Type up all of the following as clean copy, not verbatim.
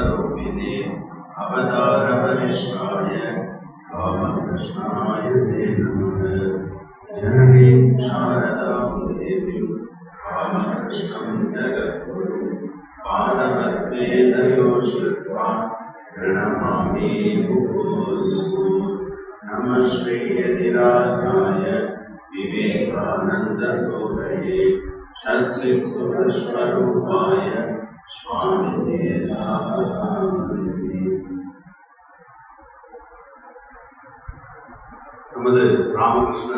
रूपिणे अवतारवरिष्ठाय रामकृष्णाय ते नमः। जननीं शारदां देवीं रामकृष्णं जगद्गुरुं पादपद्मेदयो श्रुत्वा प्रणमामि मुहुर्मुहुः। नमः श्रीयतिराजाय विवेकानन्दसूरये सत्सित्सुखस्वरूपाय स्वामिने நமது ராமகிருஷ்ண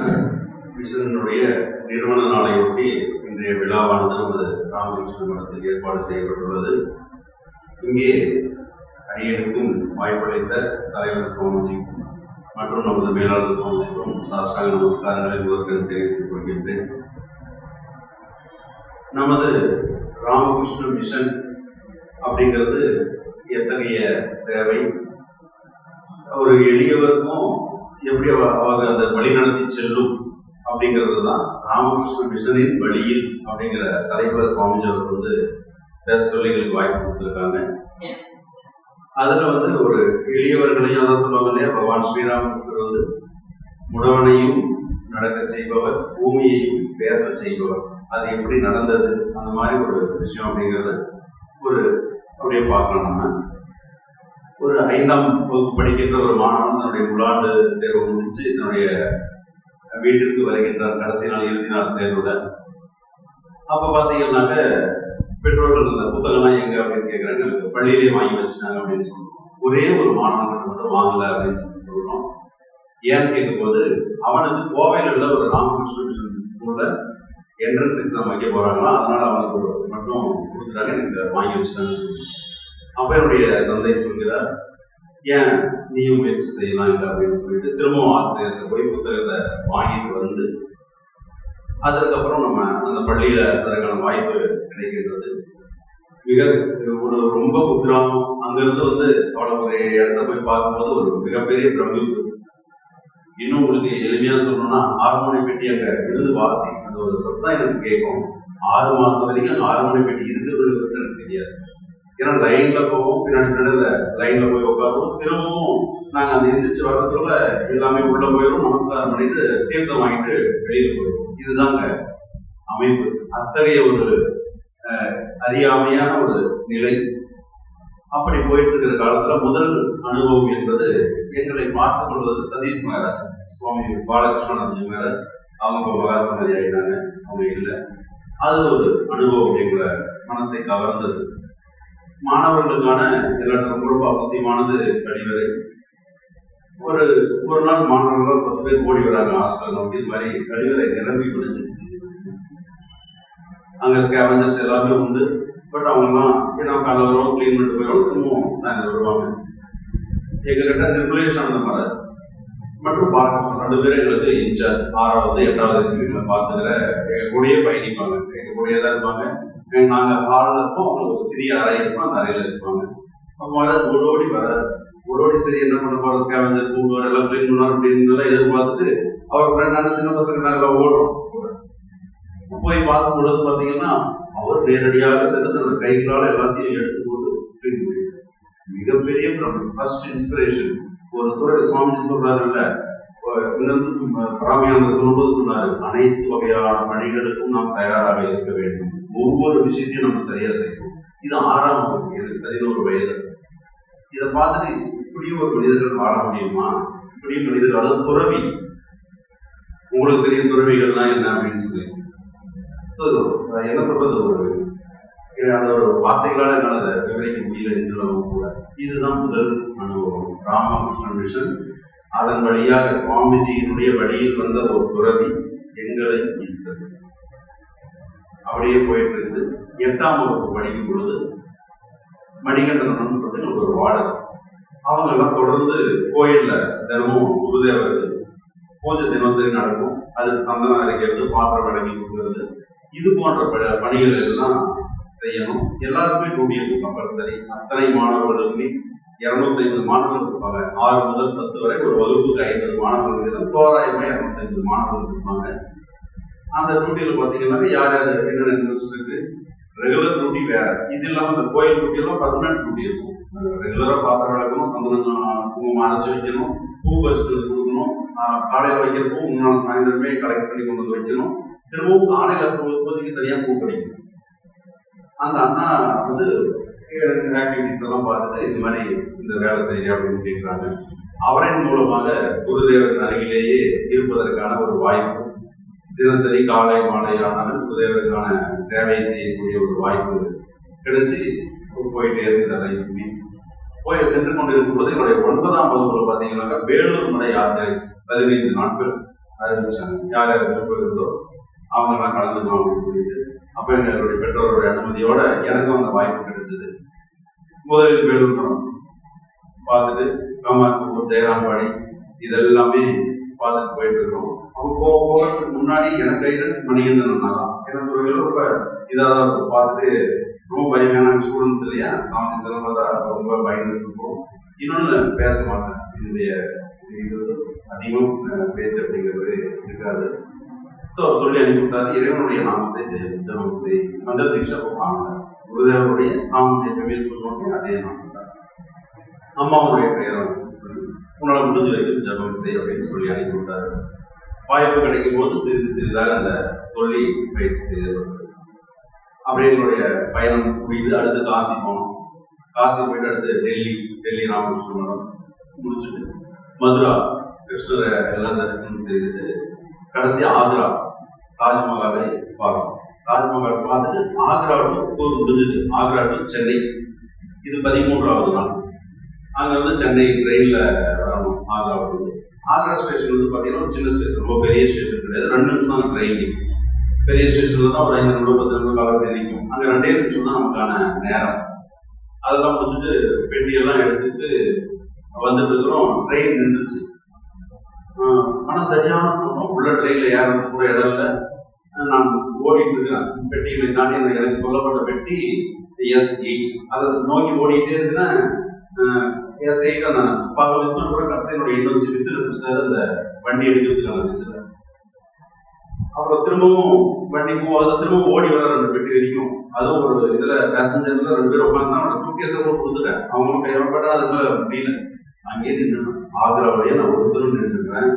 மிஷனுடைய நிறுவன நாளையொட்டி இன்றைய விழாவானது நமது ராமகிருஷ்ண மடத்தில் ஏற்பாடு செய்யப்பட்டுள்ளது. இங்கே அடியனுக்கும் வாய்ப்பளித்த தலைவர் சுவாமிஜிக்கும் மற்றும் நமது மேலாளர் சுவாமிஜிக்கும் சாஷ்டாங்க நமஸ்காரங்களை முதற்கண் தெரிவித்துக் கொள்கின்றேன். நமது ராமகிருஷ்ண மிஷன் அப்படிங்கிறது எத்தகைய சேவை, ஒரு எளியவருக்கும் எப்படி அவங்க அதை வழிநடத்தி செல்லும் அப்படிங்கிறது தான் ராமகிருஷ்ண மிஷனின் வழியில் அப்படிங்கிற தலைப்புல சுவாமிஜி அவர்கள் பேச சொல்லி எங்களுக்கு வாய்ப்பு கொடுத்துருக்காங்க. அதுல ஒரு எளியவர்களையும் அதான் சொல்லுவாங்க இல்லையா, பகவான் ஸ்ரீராமகிருஷ்ணர் முடவனையும் நடக்க செய்பவர், பூமியையும் பேச செய்பவர். அது எப்படி நடந்தது, அந்த மாதிரி ஒரு விஷயம் அப்படிங்கிறத அப்படியே பார்க்கலாம். நம்ம ஒரு 5ஆம் வகுப்பு படிக்கின்ற ஒரு மாணவன் தன்னுடைய முழாண்டு தேர்வு முடிச்சு தன்னுடைய வீட்டிற்கு வருகின்றார், கடைசி நாள் இறுதி நாள் தேர்வுல. அப்ப பாத்தீங்கன்னாக்க பெற்றோர்கள் இந்த புத்தகம்லாம் எங்க அப்படின்னு கேட்கறாங்க. பள்ளியிலேயே வாங்கி வச்சுட்டாங்க அப்படின்னு சொல்றோம். ஒரே ஒரு மாணவனுக்கு மட்டும் வாங்கல அப்படின்னு சொல்றோம். ஏன்னு கேட்கும்போது அவனுக்கு கோவையில் உள்ள ஒரு ராமகிருஷ்ண மிஷன் ஸ்கூல்ல என்ட்ரன்ஸ் எக்ஸாம் வைக்க போறாங்களா, அதனால அவனுக்கு மட்டும் கொடுத்துட்டாங்க, எனக்கு வாங்கி வச்சுட்டாங்கன்னு சொல்லி. அப்ப என்னுடைய தந்தை சொல்கிறார், ஏன் நீயும் முயற்சி செய்யலாம் இல்லை அப்படின்னு சொல்லிட்டு திரும்பவும் ஆசிரியர்கிட்ட போய் புத்தகத்தை வாங்கிட்டு வந்து அதுக்கப்புறம் நம்ம அந்த பள்ளியில அதற்கான வாய்ப்பு கிடைக்கின்றது. மிக ரொம்ப குக்கிராமம், அங்கிருந்து அவ்வளவு ஒரு இடத்த போய் பார்க்கும்போது ஒரு மிகப்பெரிய பிரமிப்பு. இன்னும் உங்களுக்கு எளிமையா சொல்லணும்னா, ஹார்மோனிய பெட்டி அங்க இருந்து வாசி அந்த ஒரு சத்தம் எனக்கு கேட்கும். 6 மாசம் வரைக்கும் ஹார்மோனிய பெட்டி இருக்கிறது எனக்கு தெரியாது. ஏன்னா லைன்ல போவோம், பின்னாடி லைன்ல போய் உட்காருவோம், திரும்பவும் நாங்க அந்த எந்திரிச்சு வர்றதுக்குள்ள எல்லாமே உள்ள போயிடும், நமஸ்காரம் பண்ணிட்டு தீர்த்தம் வாங்கிட்டு வெளியில போயிடுவோம். இதுதாங்க அமைப்பு. அத்தகைய ஒரு அறியாமையான ஒரு நிலை. அப்படி போயிட்டு இருக்கிற காலத்துல முதல் அனுபவம் என்பது எங்களை பார்த்துக் கொள்வது சதீஷ் மகாராஜ், சுவாமி பாலகிருஷ்ணானந்தி மகாராஜ். அவங்க இப்போ மகாசமாதி ஆயிட்டாங்க, அவங்க இல்லை. அது ஒரு அனுபவம் எங்களை மனசை கவர்ந்தது. மாணவர்களுக்கான எல்லாரும் ரொம்ப அவசியமானது கழிவறை. ஒரு நாள் மாணவர்கள் 10 பேர் ஓடி வராங்க ஹாஸ்டல் நோக்கி. இது மாதிரி கழிவறை நிரம்பி விழுந்துச்சு. அங்க ஸ்கேவஞ்சர்ஸ் எல்லாமே உண்டு. பட் அவங்கெல்லாம் காலைல வருவாங்க, கிளீன் பண்ணிட்டு போயிடுவாங்க, திரும்பவும் சாயந்தரம் வருவாங்க. எங்ககிட்ட நிர்மலேஷானந்த மகாராஜ் மற்றும் பாலகிருஷ்ணன் 2 பேரும் எங்களுக்கு இன்சார்ஜ். 6வது 8வது வீட்டுல பார்த்துக்கிற எங்க கூடயே பயணிப்பாங்க, எங்க கூடயே தான் இருப்பாங்க. நாங்க ஹாலில் இருப்போம், அவங்களுக்கு ஒரு சிறிய அறை இருக்கும், அந்த அறையில இருப்பாங்க. மகாராஜ் ஓடோடி வராது. ஓடோடி சரி என்ன பண்ண போற, ஸ்கேவஞ்சர் கூடுவார், எல்லாம் கிளீன் பண்ணுவார் அப்படின்னு எதிர்பார்த்துட்டு அவர் ஃப்ரெண்டான சின்ன பசங்க நாங்கள் ஓடுறோம். போய் பார்க்கும் பொழுது பாத்தீங்கன்னா அவர் நேரடியாக சென்று தன்னோட கைகளால் எல்லாத்தையும் எடுத்து போட்டு கிளீன் பண்ணிட்டார். மிகப்பெரிய ஃபர்ஸ்ட் இன்ஸ்பிரேஷன். ஒரு துறை சுவாமிஜி சொல்றாருல்ல, ராமியானந்த சொல்லும்போது சொன்னாரு, அனைத்து வகையான பணிகளுக்கும் நாம் தயாராக இருக்க வேண்டும், ஒவ்வொரு விஷயத்தையும் நம்ம சரியா செய்யணும். இது 6ஆம் வகுப்பு, எனக்கு 11 வயது. இதை பார்த்துட்டு இப்படியும் ஒரு மனிதர்கள் வாழ முடியுமா, இப்படியும் மனிதர்கள், அதாவது துறவி. உங்களுக்கு தெரியும் துறவிகள்லாம் என்ன அப்படின்னு சொல்லி. என்ன சொல்றது, அந்த ஒரு வார்த்தைகளால என்னால் அதை விவரிக்க முடியல என்றாலும் கூட இதுதான் முதல் அனுபவம் ராமகிருஷ்ண மிஷன். அதன் வழியாக சுவாமிஜியினுடைய வழியில் வந்த ஒரு துறவி எங்களை ஈர்த்தது. அப்படியே போயிட்டு இருந்து 8ஆம் வகுப்பு படிக்கும் பொழுது மணிகண்டனம்னு சொல்லிட்டு ஒரு வாடகை. அவங்க எல்லாம் தொடர்ந்து கோயில்ல தினமும் குருதேவருக்கு பூஜை தினசரி நடக்கும். அதுக்கு சந்தனம் அரைக்கிறது, பாத்திரம் விளக்கி கொடுக்கறது, இது போன்ற பணிகள் எல்லாம் செய்யணும். எல்லாருக்குமே டியூட்டி இருக்கும் கம்பல்சரி. அத்தனை மாணவர்களுக்குமே 250 மாணவர்கள் இருப்பாங்க. 6 முதல் 10 வரை ஒரு வகுப்புக்கு 50 மாணவர்கள், தோராயமா 250 மாணவர்கள் இருப்பாங்க. அந்த டியூட்டியில பாத்தீங்கன்னா யார் யார் என்னென்ன இன்ட்ரெஸ்ட் இருக்கு, ரெகுலர் டியூட்டி வேற. இது இல்லாம இந்த கோயில் டியூட்டி எல்லாம் பர்மனன்ட் டியூட்டி இருக்கும். ரெகுலரா பாத்திரம் விளக்கணும், சந்தனம் குங்குமம் அரைச்சு வைக்கணும், பூ பறிச்சு கொடுக்கணும், காலையில வைக்கிறப்போ முன்னாள் சாயந்தரமே கலெக்ட் பண்ணி கொண்டு வந்து வைக்கணும், திரும்பவும் காலையில இப்போதைக்கு தனியா பூ படிக்கணும். அந்த அண்ணா வந்து ஆக்டிவிட்டிஸ் எல்லாம் பார்த்துட்டு இது மாதிரி இந்த வேலை செய்ய அப்படின்னு கேட்கிறாங்க. அவரின் மூலமாக குருதேவரின் அருகிலேயே இருப்பதற்கான ஒரு வாய்ப்பு, தினசரி காலை மாலை ஆனாலும் குருதேவருக்கான சேவை செய்யக்கூடிய ஒரு வாய்ப்பு கிடைச்சி போயிட்டே இருக்குது. போய் சென்று கொண்டு இருக்கும்போது என்னுடைய 9ஆம் வகுப்புல பாத்தீங்கன்னாக்கா வேலூர் மலை யாத்திரை 15 நாட்கள் அறிவிச்சாங்க. யார் யார் விருப்பம் இருந்தோ அவங்க எல்லாம் கலந்துக்கணும் அப்படின்னு சொல்லிட்டு, அப்ப எங்களுடைய பெற்றோருடைய அனுமதியோட எனக்கும் அந்த வாய்ப்பு கிடைச்சது. முதலில் வேலூர் மடம் பார்த்துட்டு காமாட்பூர், ஜெயராம்பாடி இதெல்லாமே பார்த்துட்டு போயிட்டு இருக்கோம். அப்போ போகிறதுக்கு முன்னாடி எனக்கு கைடன்ஸ் மணிகண்டன் தான். எனக்கு ரொம்ப இதாக பார்த்துட்டு ரொம்ப பயமான ஸ்டூடெண்ட்ஸ் இல்லையா, சாமி சிலம்பதா ரொம்ப பயந்து இருக்கும். இன்னொன்னு பேச மாட்டேன், என்னுடைய இது அதிகம் பேச்சு அப்படிங்கிறது இருக்காது. ஸோ சொல்லி அனுப்பிவிட்டாரு, இறைவனுடைய நாமத்தை ஜபம் செய், மந்திர தீட்சை வாங்க, குருதேவருடைய நாமத்தை எப்பவுமே சொல்லுவாங்க, அதே நாமம் தான். அம்மாவுடைய பெயரை சொல்லி உன்னால முடிஞ்ச வரைக்கும் ஜபம் செய் அப்படின்னு சொல்லி அனுப்பிவிட்டாரு. வாய்ப்பு கிடைக்கும் போது சிறிது சிறிதாக அந்த சொல்லி பயிற்சி செய்து அப்படியே எங்களுடைய பயணம் முடியுது. அடுத்து காசி போனோம். காசி போயிட்டு அடுத்து டெல்லி ராமகிருஷ்ண மடம் முடிச்சுட்டு மதுரா கிருஷ்ணரை எல்லாம் தரிசனம் செய்துட்டு கடைசி ஆக்ரா தாஜ்மஹாலை பார்க்கணும். தாஜ்மஹால் பார்த்துட்டு ஆக்ரா டு முடிஞ்சது. ஆக்ரா டு சென்னை, இது 13வது நாள். அங்க வந்து சென்னை ட்ரெயின்ல வரணும். ஆக்ரா ஸ்டேஷன் வந்து பாத்தீங்கன்னா ஒரு சின்ன ஸ்டேஷன், ரொம்ப பெரிய ஸ்டேஷன் கிடையாது. 2 நிமிஷம் தான் ட்ரெயின். பெரிய ஸ்டேஷன்ல தான் ஒரு 5 நிமிடம் 10 நிமிடம் காலத்தில் நிற்கும். அங்க 2 நிமிஷம் தான் நமக்கான நேரம். அதெல்லாம் முடிச்சுட்டு பெட்டியெல்லாம் எடுத்துட்டு வந்துட்டு இருக்கிறோம். ட்ரெயின் நின்றுச்சு. ஆனா சரியான உள்ள ட்ரெயின்ல யாரும் கூட இடம் இல்லை. நான் ஓடிட்டு இருக்கிறேன். பெட்டிகளை தாண்டி எனக்கு சொல்லப்பட்ட பெட்டி S8. அதை நோக்கி ஓடிட்டே இருந்தேன். S8 நான் பார்க்க விசில் கூட கடைசி என்னோட எண்ணம் வச்சு விசில் வச்சுட்டாரு அந்த வண்டி எடுக்கிறதுக்கான விசில். அப்புறம் திரும்பவும் வண்டி போகாத திரும்பவும் ஓடி வர 2 பெட்டி வரைக்கும். அதுவும் ஒரு இதுல பேசஞ்சர்ல 2 பேர் உட்காந்து அவனோட சூட்கேஸை கூட கொடுத்துட்டேன். அவங்களும் கையப்பட்டா அது மேல முடியல. அங்கேயே நின்று ஆக்ராவிலேயே நான் ஒருத்தரும் நின்றுருக்கிறேன்.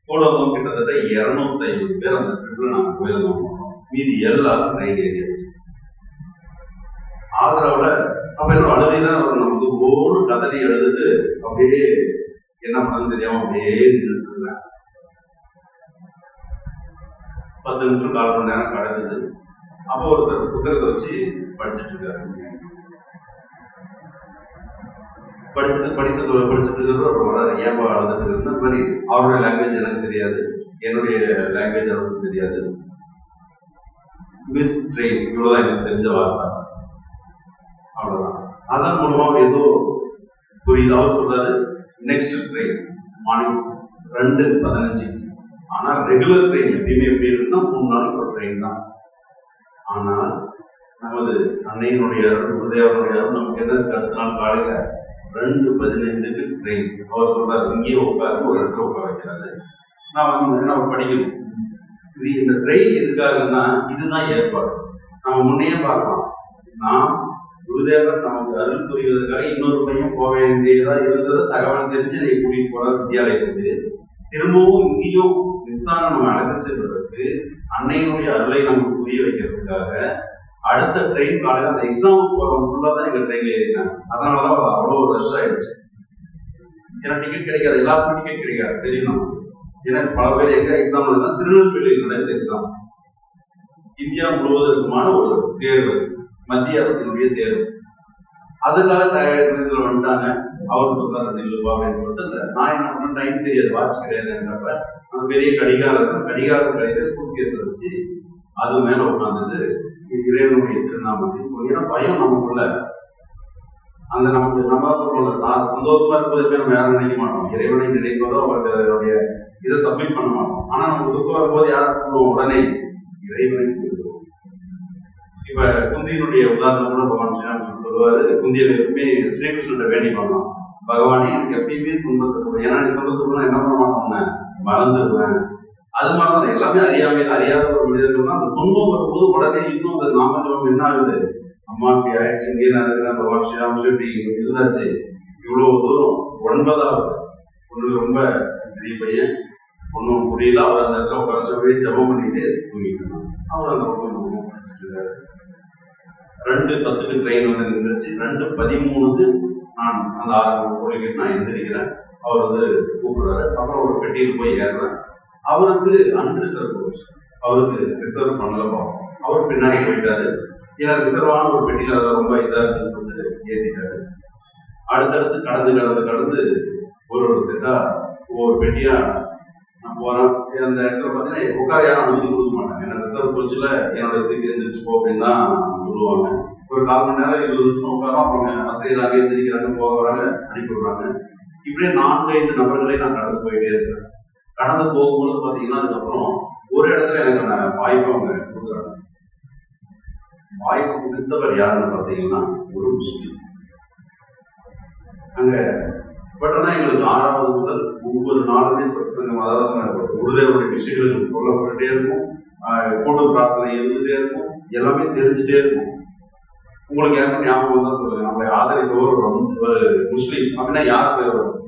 கூட வந்தவங்க கிட்டத்தட்ட 250 பேர் அந்த ட்ரிப்ல நாங்கள் போயிருந்தோம். மீதி எல்லாரும் ட்ரெயின் ஏரியாச்சு. ஆக்ராவில் அப்ப என்னோட அழுகைதான் நமக்கு ஒவ்வொரு கதறி எழுதுட்டு அப்படியே என்ன பண்ணு தெரியாம அப்படியே நின்றுட்டு இருந்தேன். 10 நிமிஷம் 4 மணி நேரம் கடக்குது. அப்போ ஒருத்தர் புத்தகத்தை வச்சு படிச்சுட்டு இருக்காரு. படிச்சுட்டு இருக்கிறப்ப வராது. ஏன்பா அழுதுட்டு இருந்த மாதிரி அவருடைய லாங்குவேஜ் எனக்கு தெரியாது, என்னுடைய லாங்குவேஜ் அவருக்கு தெரியாது. மிஸ் ட்ரெயின் இவ்வளவுதான் எனக்கு தெரிஞ்ச வார்த்தை, அவ்வளவுதான். அதன் மூலமா ஏதோ புரியுது. அவர் சொல்றாரு நெக்ஸ்ட் ட்ரெயின் மார்னிங் 2:15. ஆனா ரெகுலர் ட்ரெயின் எப்பயுமே எப்படி இருக்குன்னா 3 நாளைக்கு ஒரு ட்ரெயின் தான். ஆனால் நமது அன்னையினுடைய குருதேவனுடைய நமக்கு என்ன அடுத்த நாள் காலையில 2:15 ட்ரெயின். அவர் சொல்றாரு இங்கேயே உட்காரு, ஒரு இடத்துல உட்கார வைக்கிறாரு. நம்ம படிக்கணும். இது இந்த ட்ரெயின் எதுக்காகன்னா இதுதான் ஏற்பாடு. நம்ம முன்னையே பார்க்கலாம். நாம் குருதேவர் நமக்கு அருள் புரிவதற்காக இன்னொரு பையன் போக வேண்டியதா இருந்ததை தகவல் தெரிஞ்சு நீ கூட்டிட்டு போற வித்தியாலயத்துக்கு திரும்பவும் இங்கேயும் மிஸ்ஸான நம்ம அழைத்து செல்வதற்கு அன்னையினுடைய அருளை நமக்கு புரிய வைக்கிறதுக்காக அடுத்த ட்ரெயின் காலையில் அந்த எக்ஸாமுக்கு போறவங்களுக்குள்ளதான் எங்க ட்ரெயின்ல ஏறினாங்க. அதனாலதான் அவ்வளவு ரஷ் ஆயிடுச்சு. ஏன்னா டிக்கெட் கிடைக்காது, எல்லாருக்கும் டிக்கெட் கிடைக்காது தெரியும். ஏன்னா பல பேர் எங்க எக்ஸாம் தான் திருநெல்வேலியில் நடந்த எக்ஸாம். இந்தியா முழுவதற்குமான ஒரு தேர்வு, மத்திய அரசினுடைய தேர்வு. அதுக்காக தயாரிப்பு வந்துட்டாங்க. அவர் சொல்றாரு நில்லுவா அப்படின்னு சொல்லிட்டு நான் என்ன பண்ண டைம் தெரியாது, வாட்ச் கிடையாதுன்றப்ப அந்த பெரிய கடிகாரம் கடையில சூட்கேஸை வச்சு அது மேல உட்காந்துட்டு இறைவனுடைய திருநாமத்தை சொல்லி. ஏன்னா பயம் நமக்குள்ள அந்த நமக்கு நம்ம சொல்றோம்ல சந்தோஷமா இருப்பதற்கு நம்ம யாரும் நினைக்க மாட்டோம். இறைவனை நினைப்பதோ அவருடைய இதை சப்மிட் பண்ண மாட்டோம். ஆனா நமக்கு துக்கம் வரும்போது யாரும் உடனே இறைவனை இப்ப குந்தியினுடைய உதாரணம் கூட பகவான் ஸ்ரீராமகிருஷ்ணன் சொல்லுவாரு. குந்தியை எப்பவுமே ஸ்ரீகிருஷ்ணன் வேண்டி பண்ணலாம், பகவானே எனக்கு எப்பயுமே துன்பத்துக்கு, ஏன்னா நீ துன்பத்துக்குலாம் என்ன பண்ண மாட்டோம்னா மறந்துடுவேன். அது மாதிரிதான் எல்லாமே அறியாத ஒரு மனிதர்கள் தான் அந்த துன்பம் வரும்போது உடனே இன்னும் அந்த நாமஜபம் என்ன ஆகுது அம்மா இப்படி ஆயிடுச்சு, இங்கே நான் இருக்கிறேன், பகவான் ஸ்ரீராமகிருஷ்ணன் இப்படி இருந்தாச்சு, இவ்வளவு தூரம் 9வது பொண்ணு ரொம்ப சிறிய பையன், ஒன்றும் புரியல. அவர் அந்த இடத்துல உட்கார ஜபம் பண்ணிட்டு தூங்கிக்கணும். அவர் அந்த பக்கம் படிச்சுட்டு இருக்காரு. 2:10 ட்ரெயின் வந்து நின்றுச்சு. 2:13 நான் அந்த 6 கோழிக்கு நான் எந்திரிக்கிறேன். அவர் வந்து கூப்பிடுறாரு. அப்புறம் ஒரு பெட்டியில் போய் ஏறுறேன். அவருக்கு அன்ரிசர்வ் போச்சு, அவருக்கு ரிசர்வ் பண்ணல பார்ப்போம். அவர் பின்னாடி போயிட்டாரு. ஏன்னா ரிசர்வான ஒரு பெட்டியில அதை ரொம்ப இதா இருக்குன்னு சொல்லிட்டு ஏத்திட்டாரு. அடுத்தடுத்து கடந்து ஒரு செட்டா ஒவ்வொரு பெட்டியா நான் போறேன். அந்த இடத்துல பார்த்தீங்கன்னா உட்கார யாரும் அனுமதி கொடுக்க மாட்டாங்க. ஏன்னா ரிசர்வ் கோச்சில் என்னோட சீட் எழுந்திரிச்சு போ அப்படின்னு தான் சொல்லுவாங்க. ஒரு 4 மணி நேரம் 20 நிமிஷம் உட்காரோம். அவங்க அசைகிறாங்க, எழுந்திரிக்கிறாங்க, போகிறாங்க, அனுப்பிவிடுறாங்க. இப்படியே 4-5 நபர்களை நான் கடந்து போயிட்டே இருக்கேன். கடந்து போகும்போது பார்த்தீங்கன்னா அதுக்கப்புறம் ஒரு இடத்துல எனக்கு வாய்ப்பு அவங்க கொடுக்குறாங்க. வாய்ப்பு கொடுத்தவர் யாருன்னு பார்த்தீங்கன்னா ஒரு முஸ்லீம். அங்க பட் ஆனால் எங்களுக்கு 6வது முதல் ஒவ்வொரு நாளுமே சத்சங்கம், அதாவது குருதேவனுடைய விஷயங்கள் சொல்லப்பட்டுட்டே இருக்கும், கூட்டு பிரார்த்தனை இருந்துட்டே இருக்கும், எல்லாமே தெரிஞ்சுட்டே இருக்கும். உங்களுக்கு யாருக்கும் ஞாபகம் தான் சொல்லுங்க, நம்மளை ஆதரிப்பவர் ஒரு முஸ்லீம் அப்படின்னா யார் பேர் வரும்?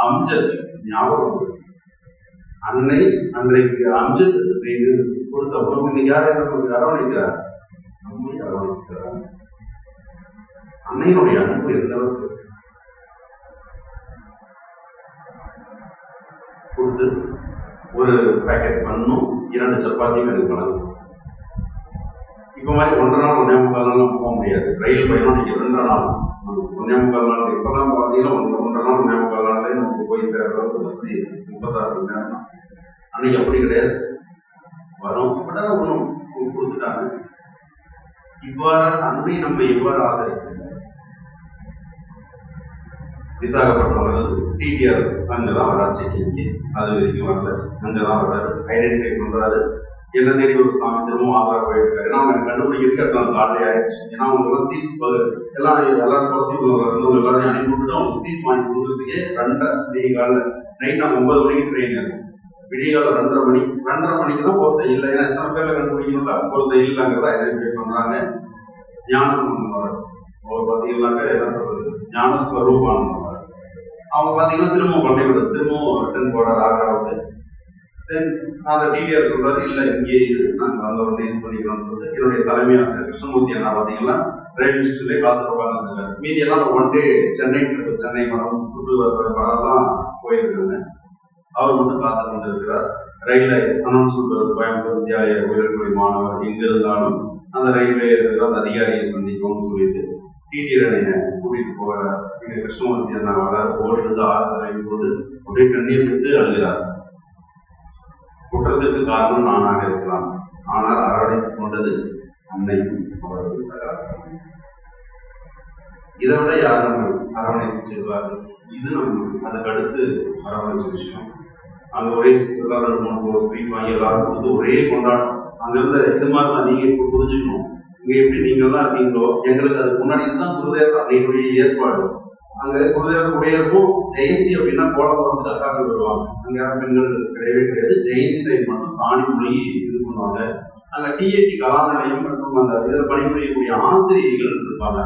அம்ஜத். ஞாபகம் அன்னை அன்றைக்கு அம்ஜத்துக்கு செய்து கொடுத்த உணவு இன்னைக்கு யார் என்ன அரவணைக்கிறார்? நம்மளை அரவணைக்கிறார். அன்னையினுடைய அன்பு எந்த அளவுக்கு கொடுத்து ஒரு பேக்கெட் பண்ணும், 2 சப்பாத்தியும் எனக்கு வழங்கும். இப்ப மாதிரி 1.5 நாள் 1.25 நாள் போக முடியாது. ரயில் பயணம் நீங்க 2 நாள் 1.25 நாள். இப்பெல்லாம் பார்த்தீங்கன்னா 1.5 நாள் 1.25 நாளே நமக்கு போய் சேர்ற அளவுக்கு வசதி 36 மணி நேரம். அன்னைக்கு அப்படி கிடையாது. வரும் ஒன்றும் கொடுத்துட்டாங்க. இவ்வாறு அன்னை நம்ம எவ்வாறு ஆதரிக்கிறது? விசாகப்பட்டினம் டிடிஆர் அங்கதான் வராது, செக்கிங்கு அது வரைக்கும் வரல. அங்கதான் வராது, ஐடென்டிஃபை பண்றாரு. என்ன தேடி ஒரு சாமி திரும்பவும் ஆதாரம் போயிருக்காரு. ஏன்னா அவங்க கண்டுபிடிக்கிறதுக்கு அடுத்த நாள் காலையில் ஆயிடுச்சு. ஏன்னா அவங்க எல்லாம் சீட் எல்லாரும் குறைச்சி எல்லாரையும் அனுப்பிவிட்டு அவங்க சீட் வாங்கி கொடுக்கறதுக்கே 2:30 காலையில் நைட் நாங்கள் 9 மணிக்கு ட்ரெயின் இருக்கும். விடியகால 2:30 மணிக்கு தான் பொறுத்த இல்லை. ஏன்னா எத்தனை பேர்ல கண்டுபிடிக்கணும்ல, பொறுத்த இல்லைங்கிறதா ஐடென்டிஃபை பண்றாங்க. ஞானசம்பந்தம் வர அவர் பார்த்தீங்கன்னாக்க என்ன சொல்றது, ஞானஸ்வரூபானந்தம். அவங்க பார்த்தீங்கன்னா திரும்பவும் பள்ளிக்கூடம் திரும்பவும் ரிட்டர்ன் போடுறாரு ஆக்ராவுக்கு. தென் அந்த டிடிஆர் சொல்றாரு, இல்லை இங்கே நாங்கள் வந்த உடனே இது பண்ணிக்கிறோம்னு சொல்லிட்டு என்னுடைய தலைமை ஆசிரியர் கிருஷ்ணமூர்த்தி என்ன பார்த்தீங்கன்னா ரயில்வே ஸ்டேஷன்லேயே காத்துருப்பாங்க. மீதியெல்லாம் 1 டே சென்னை மரம் சுற்றுலாம் போயிருக்காங்க. அவர் மட்டும் காத்து கொண்டு இருக்கிறார். ரயில்ல அனௌன்ஸ்மெண்ட் வருது, கோயம்புத்தூர் வித்யாலய உயர்கல்வி மாணவர் எங்க இருந்தாலும் அந்த ரயில்வே இருக்கிற அந்த அதிகாரியை சந்திக்கும்னு சொல்லிட்டு டிடிஆர் கூட்டிட்டு போகிறார். இங்க கிருஷ்ணமூர்த்தி அண்ணா வராது, ஓடிலிருந்து ஆறு போது அப்படியே கண்ணீர் விட்டு அழுகிறார். குற்றத்திற்கு காரணம் நானாக இருக்கலாம், ஆனால் அரவணைத்துக் கொண்டது அன்னையும் அவரது சகாக்களும். இதை விட யார் நம்ம அரவணைத்து செல்வார்கள்? இது நம்ம அதுக்கு அடுத்து அரவணைச்ச விஷயம். அங்க ஒரே 2-3 ஸ்வீட் வாங்கி எல்லாரும் கொடுத்து ஒரே கொண்டாட்டம். அங்க இருந்த இது மாதிரி தான் நீங்க இப்போ புரிஞ்சுக்கணும். இங்க எப்படி நீங்க எல்லாம் இருக்கீங்களோ எங்களுக்கு அதுக்கு முன்னாடி இதுதான் குருதேவர் அன்னையுடைய ஏற்பாடு. அங்க குருதேவர் குடியிருப்பும் ஜெயந்தி அப்படின்னா கோலப்புறத்துக்கு அக்காக்கள் வருவாங்க. அங்க யாரும் பெண்கள் கிடையவே கிடையாது. ஜெயந்தி டைம் மட்டும் சாணி மொழி இது பண்ணுவாங்க. அங்க டிஏடி கலாநிலையம் மற்றும் அந்த இதில் பணிபுரியக்கூடிய ஆசிரியர்கள் இருப்பாங்க,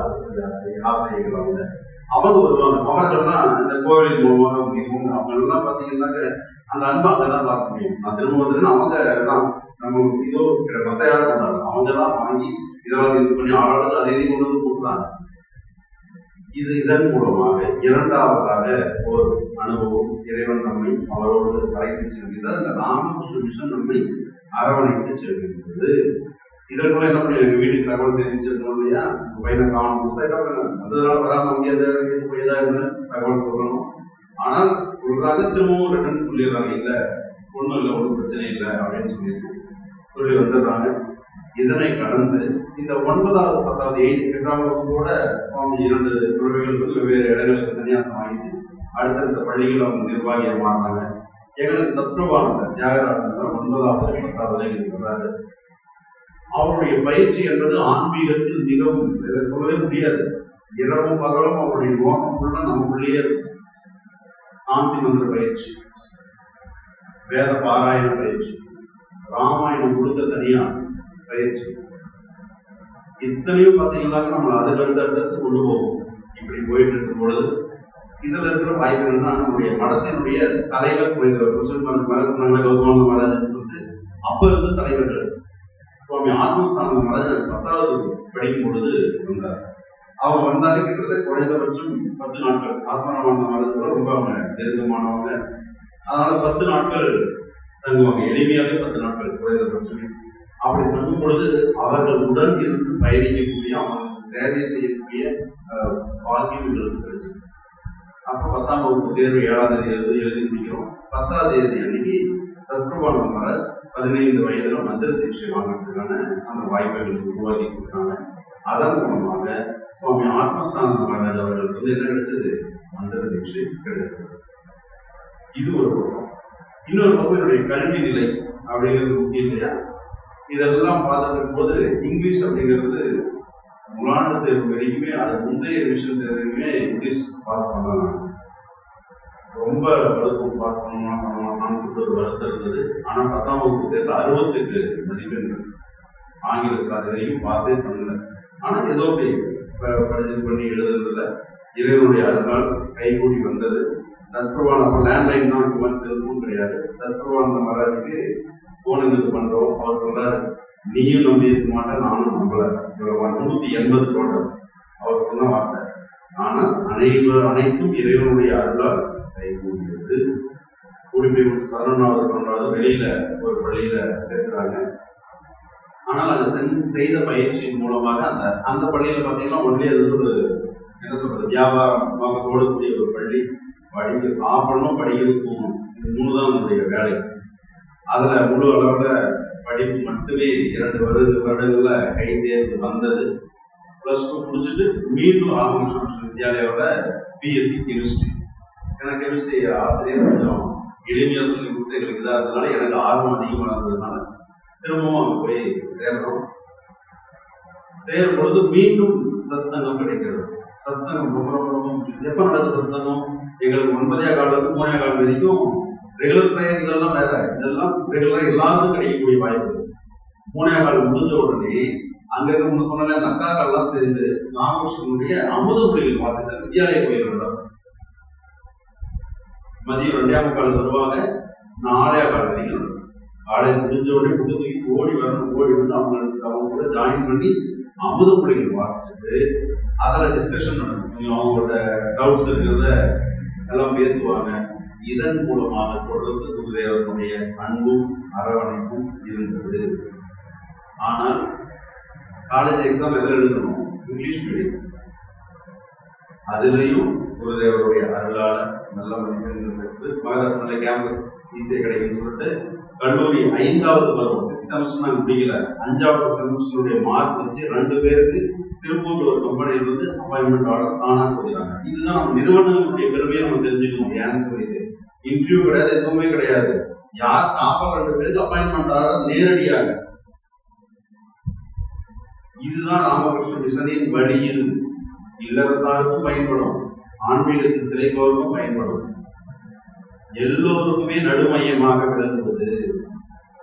ஆசிரியர்கள் அவங்க வருவாங்க. அவர்கள்லாம் இந்த கோவிலின் மூலமாக முடியும். அவங்க எல்லாம் பார்த்தீங்கன்னாக்க அந்த அன்பை அங்கதான் பார்க்க முடியும். நான் திரும்ப வந்துருன்னா அவங்க தான் நம்ம இதோ மத்த யாரும் கொண்டாடுறோம், அவங்க தான் வாங்கி இதெல்லாம் இது பண்ணி ஆளாளுக்கு அதை இதை கொண்டு வந்து கொடுக்குறாங்க. இதன் மூலமாக 2வதாக ஒரு அனுபவம் இறைவன் நம்மை அவரோடு அழைத்து செல்கிறார். இந்த ராமகிருஷ்ண மிஷன் நம்மை அரவணைத்து செல்கின்றது. இதற்குள்ள என்ன பண்ணி எங்க வீட்டுக்கு தகவல் தெரிவிச்சிருக்கணும் இல்லையா, பையனை காணும் மிஸ் ஆயிட்டா அதனால வராம அங்கே போய்தா தகவல் சொல்லணும். ஆனால் சொல்றாங்க, திரும்பவும் ரிட்டர்ன் சொல்லிடுறாங்க, இல்ல ஒண்ணும் இல்லை, ஒன்றும் பிரச்சனை இல்லை அப்படின்னு சொல்லி வந்துடுறாங்க. இதனை கடந்து இந்த 9வது 10வது 8ஆம் வகுப்போட சுவாமிஜி 2 துறவிகளுக்கு வெவ்வேறு இடங்களுக்கு சன்னியாசம் வாங்கிட்டு அடுத்தடுத்த பள்ளிகள் அவங்க நிர்வாகியா மாறினாங்க. எங்களுக்கு தத்துவானந்தர் தியாகராஜர் 9வது 10வது எங்களுக்கு வர்றாரு. அவருடைய பயிற்சி என்பது ஆன்மீகத்தில் மிகவும் சொல்லவே முடியாது. இரவும் பகலும் அவருடைய நோக்கம் உள்ள நமக்குள்ளேயே இருக்கும். சாந்தி மந்திர பயிற்சி, வேத பாராயண பயிற்சி, ராமாயணம் கொடுத்த தனியார் பயிற்சி, இத்தனையும் பார்த்தீங்கன்னா நம்ம அதுக்கு அடுத்தடுத்து கொண்டு போகும். இப்படி போயிட்டு இருக்கும் பொழுது இதுல இருக்கிற வாய்ப்புகள்னா நம்முடைய மடத்தினுடைய தலைவர் சொன்னாங்க கௌதம மகாராஜன் சொல்லிட்டு அப்ப இருந்த தலைவர்கள் சுவாமி ஆத்மஸ்தான மகாராஜன் 10வது படிக்கும் பொழுது வந்தார். அவங்க வந்தாலே கிட்டத்தட்ட குறைந்தபட்சம் 10 நாட்கள். ஆத்மராமான மகாராஜன் ரொம்ப அவங்க நெருக்கமானவங்க. அதனால 10 நாட்கள் தங்குவாங்க. எளிமையாவே 10 நாட்கள் குறைந்தபட்சம். அப்படி தங்கும் பொழுது அவர்கள் உடன் இருந்து பயணிக்கக்கூடிய அவங்களுக்கு சேவை செய்யக்கூடிய பாக்கியம் எங்களுக்கு கிடைச்சது. அப்ப 10ஆம் வகுப்பு தேர்வு 7ஆம் தேதி எழுதி முடிக்கிறோம். 10ஆம் தேதி அன்னைக்கு தத்ரபானம் வர 15 வயதுல மந்திர தீட்சை வாங்கிறதுக்கான அந்த வாய்ப்புகளை உருவாக்கி கொடுத்தாங்க. அதன் மூலமாக சுவாமி ஆத்மஸ்தான மகாராஜ் அவர்களுக்கு வந்து என்ன கிடைச்சது? மந்திர தீட்சை கிடைச்சது. இது ஒரு பக்கம். இன்னொரு பக்கம் என்னுடைய கல்வி நிலை அப்படிங்கிறது முக்கியம் இல்லையா? இதெல்லாம் பார்த்துட்டு போது இங்கிலீஷ் அப்படிங்கிறது முழாண்டு தேர்வு வரைக்குமே அது முந்தைய ரிவிஷன் தேர்வுமே இங்கிலீஷ் பாஸ் பண்ணலாம். ரொம்ப வகுப்பு பாஸ் பண்ணணும்னு சொல்லிட்டு ஒரு வருத்தம் இருந்தது. ஆனா 10ஆம் வகுப்பு தேர்வு 68 மதிப்பெண்கள் ஆங்கிலத்தில் அது வரைக்கும் பாஸே பண்ணல. ஆனா ஏதோ படிச்சு பண்ணி எழுதுறதுல இறைவனுடைய அருளால் கைகூடி வந்தது. தத்ரவான் அப்ப லேண்ட்லைன் தான் இந்த மாதிரி செல்போன் கிடையாது. தத்ரவான் மகாராஜுக்கு போன் இது பண்றோம். அவர் சொல்றாரு, நீயும் நம்பி இருக்க மாட்டேன், நானும் நம்பல. 180 டோட்டல் அவர் சொன்ன வார்த்தை. ஆனால் அனைத்தும் இறைவனுடைய அருளால் கைகூடியது. கூடிப்போய் 11வது 12வது வெளியில ஒரு பள்ளியில சேர்க்கிறாங்க. ஆனால் அது செய்த பயிற்சியின் மூலமாக அந்த பள்ளியில பாத்தீங்கன்னா ஒன்லி அது ஒரு என்ன சொல்றது வியாபாரமாக போடக்கூடிய ஒரு பள்ளி. படிக்க சாப்பிடணும், படிக்கணும், போகணும், இது 3 தான் நம்முடைய வேலை. அதுல முழு அளவுல படிப்பு மட்டுமே 2 வருடங்கள்ல கை தேர்வு வந்தது. +2 முடிச்சுட்டு மீண்டும் ராமகிருஷ்ண வித்யாலயோட பிஎஸ்சி கெமிஸ்ட்ரி. எனக்கு கெமிஸ்ட்ரி ஆசிரியர் கொஞ்சம் எளிமையா சொல்லி கொடுத்து எங்களுக்கு இதா இருந்ததுனால எனக்கு ஆர்வம் அதிகமாக இருந்ததுனால திரும்பவும் அங்க போய் சேர்றோம். சேரும் பொழுது மீண்டும் சத் சங்கம் கிடைக்கிறது. சத் சங்கம் ரொம்ப ரொம்ப ரொம்ப எப்ப நடக்குது சத் சங்கம்? எங்களுக்கு 9ஆம் காலம் 3ஆம் காலம் வரைக்கும் ரெகுலர் ப்ரேயர் இதெல்லாம் வேற, இதெல்லாம் ரெகுலரா எல்லாருக்கும் கிடைக்கக்கூடிய வாய்ப்பு. 3ஆம் காலம் முடிஞ்ச உடனே அங்க இருக்க சொன்ன நக்காக்கள்லாம் சேர்ந்து ராமகிருஷ்ணனுடைய அமுத மொழிகள் வாசித்த வித்யாலய கோயில்கள் மதியம் 2ஆம் காலம் வருவாங்க. 4ஆம் காலம் வரைக்கும் காலையில் முடிஞ்ச உடனே புது தூக்கி ஓடி வரணும். ஓடி வந்து அவங்க கூட ஜாயின் பண்ணி அமுத மொழிகள் வாசிச்சுட்டு அதில் டிஸ்கஷன் நடக்கும். அவங்களோட டவுட்ஸ் இருக்கிறத எல்லாம் பேசுவாங்க. இதன் மூலமாக தொடர்ந்து குருதேவனுடைய அன்பும் அரவணைப்பும் இருந்தது. ஆனால் காலேஜ் எக்ஸாம் எதில் எழுதணும்? English medium. அதுலயும் குருதேவருடைய அருளால நல்ல மதிப்பெண்கள் பெற்று மகாராஷ்டிரா கேம்பஸ் ஈஸியாக கிடைக்குன்னு சொல்லிட்டு கல்லூரி 5வது வரும். 6th செமஸ்டர் நாங்கள் முடிக்கல. 5வது செமஸ்டருடைய மார்க் வச்சு 2 பேருக்கு திருப்பூர்ல ஒரு கம்பெனியில் வந்து அப்பாயின்மெண்ட் ஆர்டர் தானா கொடுக்குறாங்க. இதுதான் நம்ம நிறுவனங்களுடைய பெருமையை நம்ம தெரிஞ்சுக்கணும். ஏன்னு சொல்லிட்டு இன்டர்வியூ கிடையாது, எதுவுமே கிடையாது. யார் டாப்பர் 2 பேருக்கு அப்பாயின்மெண்ட் ஆர்டர் நேரடியாக. இதுதான் ராமகிருஷ்ண மிஷனின் வழியில் இல்லறத்தாருக்கும் பயன்படும், ஆன்மீகத்தின் திளைப்பவருக்கும் பயன்படும், எல்லோருக்குமே நடுமையமாக விளங்குவது.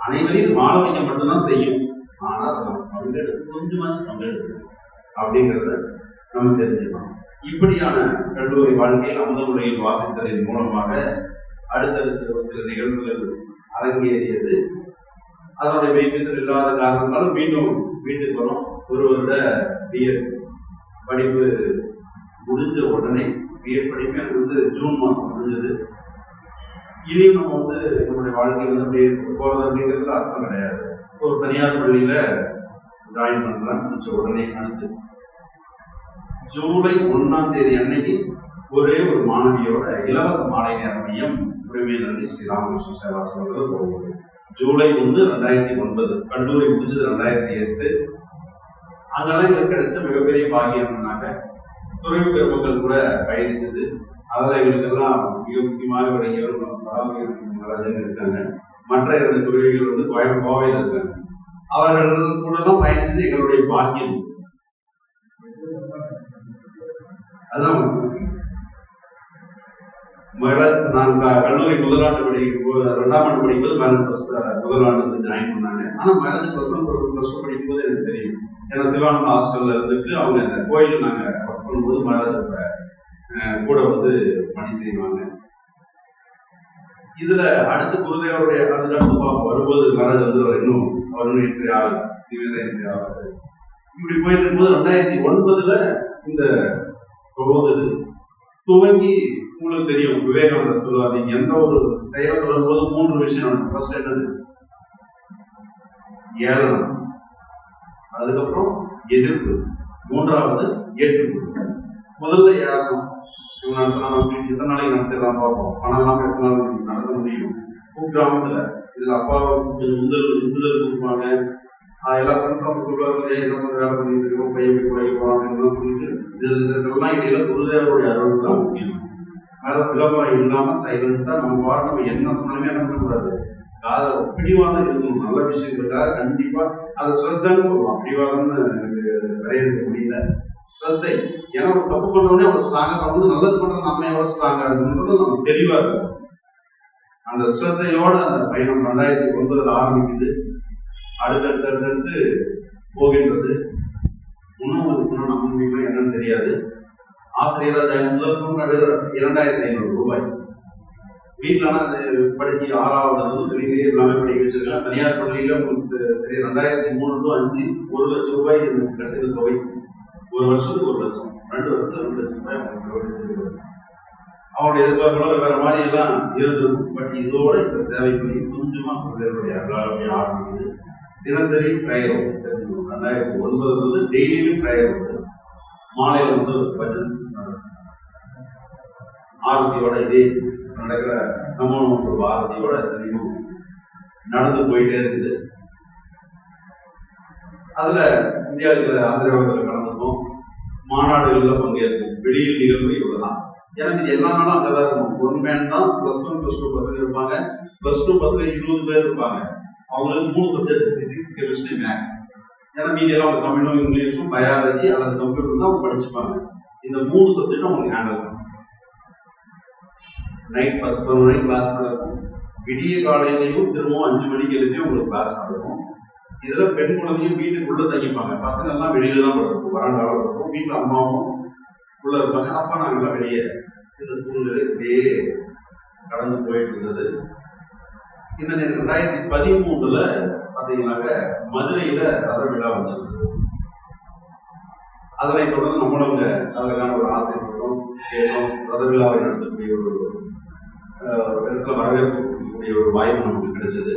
அனைவரையும் வாழ வைக்க மட்டும்தான் செய்யும். ஆனால் பங்கெடுத்து கொஞ்சமாச்சும் பங்கெடுத்து அப்படிங்கிறத நம்ம தெரிஞ்சுக்கலாம். இப்படியான கல்லூரி வாழ்க்கையில் அமுத முறையில் வாசித்தலின் மூலமாக அடுத்தடுத்த ஒரு சில நிகழ்வுகள் அரங்கேறியது. அதனுடைய வைத்தியத்தில் இல்லாத காரணத்தாலும் மீண்டும் வீட்டுக்கு வரும். ஒரு வருட பிஎட் படிப்பு முடிஞ்ச உடனே பிஎட் படிப்பு எனக்கு வந்து ஜூன் மாதம் முடிஞ்சது. இனியும் நம்ம வந்து நம்மளுடைய வாழ்க்கையில் வந்து அப்படியே போறது அப்படிங்கிறது அர்த்தம் கிடையாது. ஸோ தனியார் பள்ளியில ஜாயின் பண்றேன். முடிச்ச உடனே அடுத்து ஜூலை 1ஆம் தேதி அன்னைக்கு ஒரே ஒரு மாணவியோட இலவச மாலை நேர மையம் உரிமை நன்றி ஸ்ரீ ராமகிருஷ்ண சேவா சொல்றது போகுது. ஜூலை 1, 2009. கல்லூரி முடிச்சது 2008. அதனால எங்களுக்கு கிடைச்ச மிகப்பெரிய பாக்கியம் என்னன்னாக்க துறை பெருமக்கள் கூட பயணிச்சது. அதில் எங்களுக்கெல்லாம் மிக முக்கியமாக ராஜன் இருக்காங்க. மற்ற 2 துறைகள் வந்து கோவையில் இருக்காங்க. அவர்கள் கூட எல்லாம் பயணிச்சது எங்களுடைய பாக்கியம். அதான் நான் கல்லூரி முதலாண்டு படிக்கும் போது 2ஆம் ஆண்டு படிக்கும்போது மேரேஜ் முதலாண்டு வந்து ஜாயின் பண்ணாங்க. ஆனா மேரேஜ் +1 +2 படிக்கும் போது எனக்கு தெரியும் ஏன்னா சிவானந்த ஹாஸ்டல்ல இருந்துட்டு அவங்க அந்த கோயில் நாங்க ஒர்க் பண்ணும்போது மகாராஜா கூட வந்து பணி செய்வாங்க. இதுல அடுத்து குருதேவருடைய அடுத்து வரும்போது மகாராஜ் வந்து அவர் இன்னும் என்ட்ரி ஆகல, நிவேதம் என்ட்ரி ஆகாது. இப்படி போயிட்டு இருக்கும்போது 2009 இந்த துவங்கி உங்களுக்கு தெரியும், விவேகானந்தர் சொல்லுவார், நீங்க எந்த ஒரு செயலை தொடரும் போது 3 விஷயம். ஃபர்ஸ்ட் என்னது? ஏளனம், அதுக்கப்புறம் எதிர்ப்பு, மூன்றாவது ஏற்றுக்கொள்ளும். முதல்ல ஏளனம். இவங்க நடத்தலாம், எத்தனை நாளைக்கு நடத்திடலாம் பார்ப்போம், பணம்லாம் எத்தனை நாள் நடத்த முடியும். கிராமத்துல இதுல அப்பாவை உந்துதல் கொடுப்பாங்க. எல்லா ஃப்ரெண்ட்ஸும் சொல்லுவாங்க, வேலை பண்ணிட்டு இருக்கோம், பையன் போய் போறாங்க சொல்லிட்டு இதெல்லாம் இடையில குருதேவருடைய அருள் தான் முக்கியம். வேற விளம்பரம் இல்லாம சைலண்டா நம்ம நம்ம என்ன சொன்னாலுமே என்ன பண்ணக்கூடாது, காதை பிடிவாதம் இருக்கணும். நல்ல விஷயங்களுக்காக கண்டிப்பா அதை ஸ்ரத்தன்னு சொல்லலாம். பிடிவாதம்னு எனக்கு வரையறுக்க முடியல. ஸ்ரத்தை, ஏன்னா ஒரு தப்பு பண்றோடனே அவ்வளவு ஸ்ட்ராங்கா பண்ணும்போது நல்லது பண்ற நம்ம எவ்வளவு ஸ்ட்ராங்கா இருக்குன்றது நம்ம தெளிவா இருக்கும். அந்த ஸ்ரத்தையோட அந்த பயணம் 2009 ஆரம்பிக்குது. அடுத்தடுத்து போகின்றது. இன்னும் ஒரு சொன்ன நம்ப முடியுமா என்னன்னு தெரியாது. ஆசிரியராக முதல் வருஷம் 2500 ரூபாய். வீட்டுல படிச்சு 6வது எல்லாமே படிக்க வச்சிருக்காங்க. தனியார் பள்ளியில உங்களுக்கு 2003 to 5 1 லட்சம் ரூபாய் கட்டின தொகை. ஒரு வருஷத்துக்கு 1 லட்சம், 2 வருஷத்துக்கு 2 லட்சம் ரூபாய் அவங்க செலவழித்து அவங்களுடைய எதிர்பார்ப்புகளும் வேற மாதிரி எல்லாம் இருந்திருக்கும். பட் இதோட இந்த சேவை பண்ணி கொஞ்சமா ஆரம்பிக்குது. தினசரி பிரயர் 2009 டெய்லியுமே பிரயர் உண்டு. மாலையில வந்து பஜன்ஸ் ஆரத்தியோட இதே நடக்கிற நம்ம ஆரத்தியோட அதிகமும் நடந்து போயிட்டே இருக்குது. அதுல இந்தியாவில் ஆந்திராவில் கலந்துக்கும், மாநாடுகள்ல பங்கேற்கும். வெளியில் நிகழ்வு இவ்வளவுதான். எனக்கு இது எல்லா நாளும் அங்கதான் இருக்கணும். 1 மேன் தான் +1 +2 பசங்க இருப்பாங்க. +2 பசங்க 20 பேர் இருப்பாங்க. அவங்களுக்கு 3 சப்ஜெக்ட், பிசிக்ஸ், கெமிஸ்ட்ரி, மேத்ஸ். ஏன்னா மீதி எல்லாம் அவங்க தமிழும் இங்கிலீஷும் பயாலஜி அல்லது கம்ப்யூட்டர் தான் அவங்க படிச்சுப்பாங்க. இந்த 3 சப்ஜெக்ட் அவங்களுக்கு ஹேண்டில் பண்ணும். நைட் 10-11 மணிக்கு கிளாஸ் நடக்கும். விடிய காலையிலையும் திரும்பவும் 5 மணிக்கு எழுப்பி உங்களுக்கு கிளாஸ் நடக்கும். இதுல பெண் குழந்தையும் வீட்டுக்குள்ள தங்கிப்பாங்க. பசங்க எல்லாம் வெளியில தான் படுக்கும், வராண்டாவில் இருக்கும். வீட்டுல அம்மாவும் உள்ள இருப்பாங்க. அப்பா நாங்கெல்லாம் வெளியே. இந்த சூழ்நிலை இப்படியே கடந்து போயிட்டு இருந்தது. இந்த 2013 பாத்தீங்கன்னாக்க மதுரையில ரத விழா வந்தது. அதனை தொடர்ந்து நம்மளும் அதற்கான ஒரு ஆசைப்பட்டோம், கேட்டோம். ரத விழாவை நடத்தக்கூடிய ஒரு இடத்துல வரவேற்கக்கூடிய ஒரு வாய்ப்பு நமக்கு கிடைச்சது.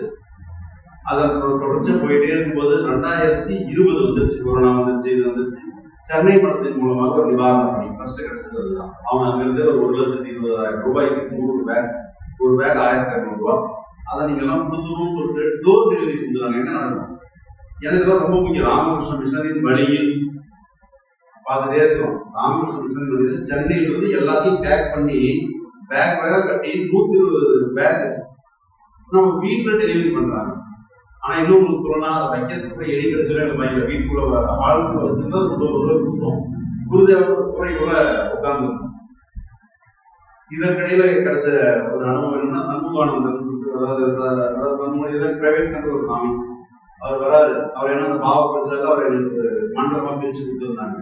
அதன் தொடர்ச்சியா போயிட்டே இருக்கும்போது 2020 வந்துருச்சு. கொரோனா வந்துருச்சு, இது வந்துருச்சு. சென்னை மடத்தின் மூலமாக ஒரு நிவாரண பணி ஃபர்ஸ்ட் கிடைச்சது. அதுதான் அவங்க அங்கிருந்து ஒரு 1,20,000 ரூபாய்க்கு 100 பேக்ஸ், ஒரு பேக் 1,200 ரூபாய். அதை நீங்க எல்லாம் கொடுத்துருன்னு சொல்லிட்டு டோர் டெலிவரி கொடுக்குறாங்க. என்ன நடக்கும்? எனக்கு ரொம்ப முக்கியம். ராமகிருஷ்ண மிஷனின் வழியில் பார்த்துட்டே இருக்கோம். ராமகிருஷ்ண மிஷன் வழியில் சென்னையிலிருந்து எல்லாத்தையும் பேக் பண்ணி பேக் பேக்கா கட்டி 120 பேக் நம்ம வீட்டுல டெலிவரி பண்றாங்க. ஆனா இன்னும் உங்களுக்கு சொல்லலாம், அதை வைக்கிறதுக்கு எலி கிடைச்சவே இல்லை. பையன் வீட்டுக்குள்ள ஆளுக்குள்ள வச்சிருந்தா கொடுத்தோம். குருதேவர் குறைக்குள்ள உட்கார்ந்து. இதற்கிடையில கிடைச்ச ஒரு அனுபவம் என்னன்னா, சண்முகானந்தன் சொல்லிட்டு, அதாவது சண்முக பிரைவேட் சென்டர் ஒரு சாமி அவர் வராரு. அவர் என்ன பாவ பிரச்சாரம் அவர் எங்களுக்கு மண்டலமா பிரிச்சு கொடுத்துருந்தாங்க.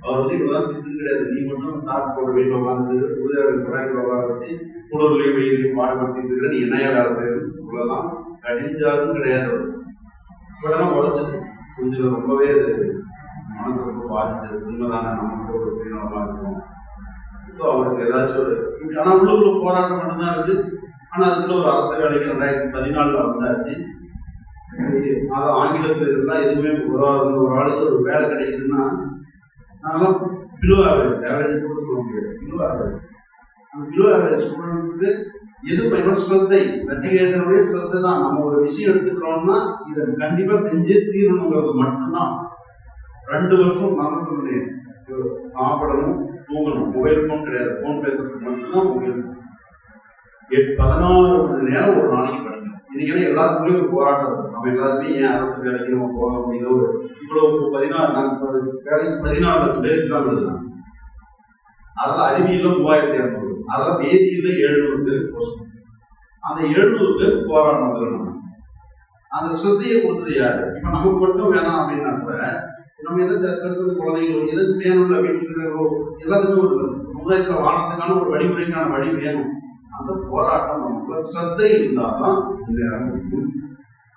அவர் வந்து இப்பதான் திட்டு கிடையாது, நீ மட்டும் காசு போட வீட்டில் உட்காந்து குருதேவர் குறைக்குள்ள உட்கார வச்சு குளிர்லையும் வெயிலையும் பாடுபடுத்திட்டு இருக்கிற, நீ என்னையா வேலை செய்யறது இவ்வளவுதான் கடிஞ்சாலும் கிடையாது. இப்பதான் உழைச்சது கொஞ்சம் ரொம்பவே மனசு ரொம்ப பாதிச்சது. உண்மைதானே, நமக்கு ஒரு சுயநலமா இருக்கும். ஸோ அவருக்கு ஏதாச்சும் ஒரு ஆனா உள்ளுக்குள்ள போராட்டம் மட்டும்தான் இருக்கு. ஆனா அதுக்குள்ள ஒரு அரசு வேலைக்கு 2014 வந்தாச்சு. அது ஆங்கிலத்தில் இருந்தா எதுவுமே ஒரு ஆளுக்கு ஒரு வேலை கிடைக்குதுன்னா நாங்களாம் பிலோ ஆவரேஜ் கூட சொல்ல முடியாது. Below average. அந்த பிலோ ஆவரேஜ் ஸ்டூடெண்ட்ஸுக்கு எது பயணம் ஸ்ரத்தை, நச்சிகேதனுடைய ஸ்ரத்தை தான். நம்ம ஒரு விஷயம் எடுத்துக்கிறோம்னா இதை கண்டிப்பா செஞ்சு தீரணுங்கிறது மட்டும்தான். 2 வருஷம் நான் சொல்றேன், சாப்பிடணும், தூங்கணும், மொபைல் போன் கிடையாது, போன் பேசுறதுக்கு மட்டும்தான் மொபைல் போன். 14 மணி நேரம் ஒரு நாளைக்கு படிக்கணும். இன்னைக்கு எல்லாருக்குமே ஒரு போராட்டம் இருக்கும். நம்ம எல்லாருமே ஏன் அரசு வேலைக்கு நம்ம போக முடியும். இவ்வளவு 14 வேலைக்கு 14 லட்சம் பேர் எக்ஸாம் எழுதுறாங்க. அதெல்லாம் அறிவியல 3200, அதெல்லாம் வேதியில 700 பேர் போஸ்ட். அந்த 700 பேர் போராட்டம். அந்த ஸ்ரத்தையை கொடுத்தது யாரு? இப்ப நமக்கு மட்டும் வேணாம் அப்படின்னா கூட நம்ம எதாச்சும் குழந்தைகளோ ஏதாச்சும் வேணும்ல வீட்டுல எல்லாத்துக்கும் ஒரு சமுதாயத்துல வாழ்றதுக்கான ஒரு வழிமுறைக்கான வழி வேணும். அந்த போராட்டம் நமக்கு ஸ்ரத்தை இருந்தால்தான் முன்னேற முடியும்.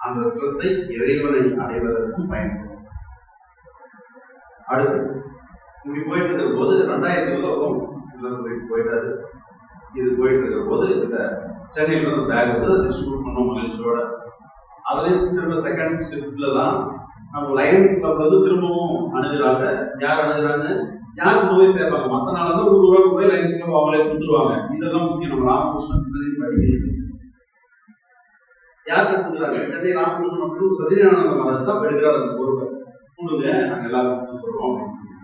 அந்த ஸ்ரத்தை இறைவனை அடைவதற்கும் பயன்படும். அடுத்து இப்படி போயிட்டு இருக்கிற போது 2020 சொல்லிட்டு போயிட்டாரு. இது போயிட்டு இருக்கிற போது இந்த சென்னையில இருந்து பேக் வந்து டிஸ்ட்ரிபியூட் பண்ணோம் மகிழ்ச்சியோட. அதுலேயும் திரும்ப செகண்ட் ஷிஃப்ட்ல தான் நம்ம லயன்ஸ் கிளப் வந்து திரும்பவும் அணுகிறாங்க. யார் அணுகிறாங்க, யார் கொண்டு போய் சேர்ப்பாங்க. மற்ற நாள் வந்து ஒரு ரூபாய்க்கு போய் லயன்ஸ் கிளப் அவங்களே கொடுத்துருவாங்க. இதெல்லாம் முக்கியம். நம்ம ராமகிருஷ்ணன் படிச்சு யார் கொடுக்குறாங்க, சென்னை ராமகிருஷ்ணன் அப்படின்னு சத்யநாராயண மகாராஜ் தான் எடுக்கிறார் அந்த பொறுப்பை. கொடுங்க, நாங்கள் எல்லாரும் கொடுத்துருவோம் அப்படின்னு சொல்லி.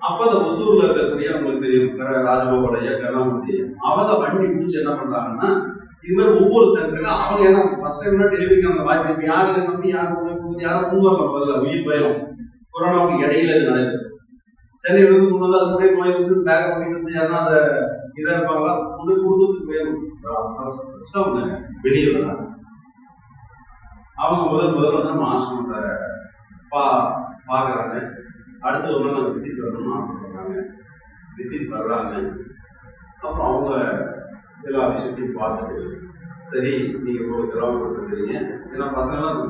அப்ப அந்த ஒசூர்ல இருக்கக்கூடிய அவங்களுக்கு தெரியும் ராஜகோபாலையா கருணாமூர்த்தி, அவங்க வண்டி முடிச்சு என்ன பண்றாங்கன்னா, இது மாதிரி ஒவ்வொரு சென்டருக்கு அவங்க ஏன்னா ஃபர்ஸ்ட் டைம் டெலிவரிக்கு அந்த வாய்ப்பு இப்ப யாரு நம்பி யாரும் முன் வரல. முதல்ல உயிர் பயம் கொரோனாவுக்கு இடையில இது நடக்குது. சென்னையில இருந்து கொண்டு வந்து அது கூட நோய் வந்து பேக் பண்ணிட்டு யாருன்னா அதை இதா இருப்பாங்களா கொண்டு கொடுத்துட்டு போயிடும். அவங்க வெளியே வராங்க. அவங்க முதல்ல வந்து நம்ம ஆசிரமத்தை பாக்குறாங்க. அடுத்த ஒரு நாள் விசிட் வரணும்னு ஆசைப்படுறாங்க. விசிட் வர்றாங்க. அப்புறம் அவங்க எல்லா விஷயத்தையும் பார்த்துட்டு, சரி நீங்க ஒரு சிரமப்பட்டுருக்கீங்க. ஏன்னா பசங்களாம்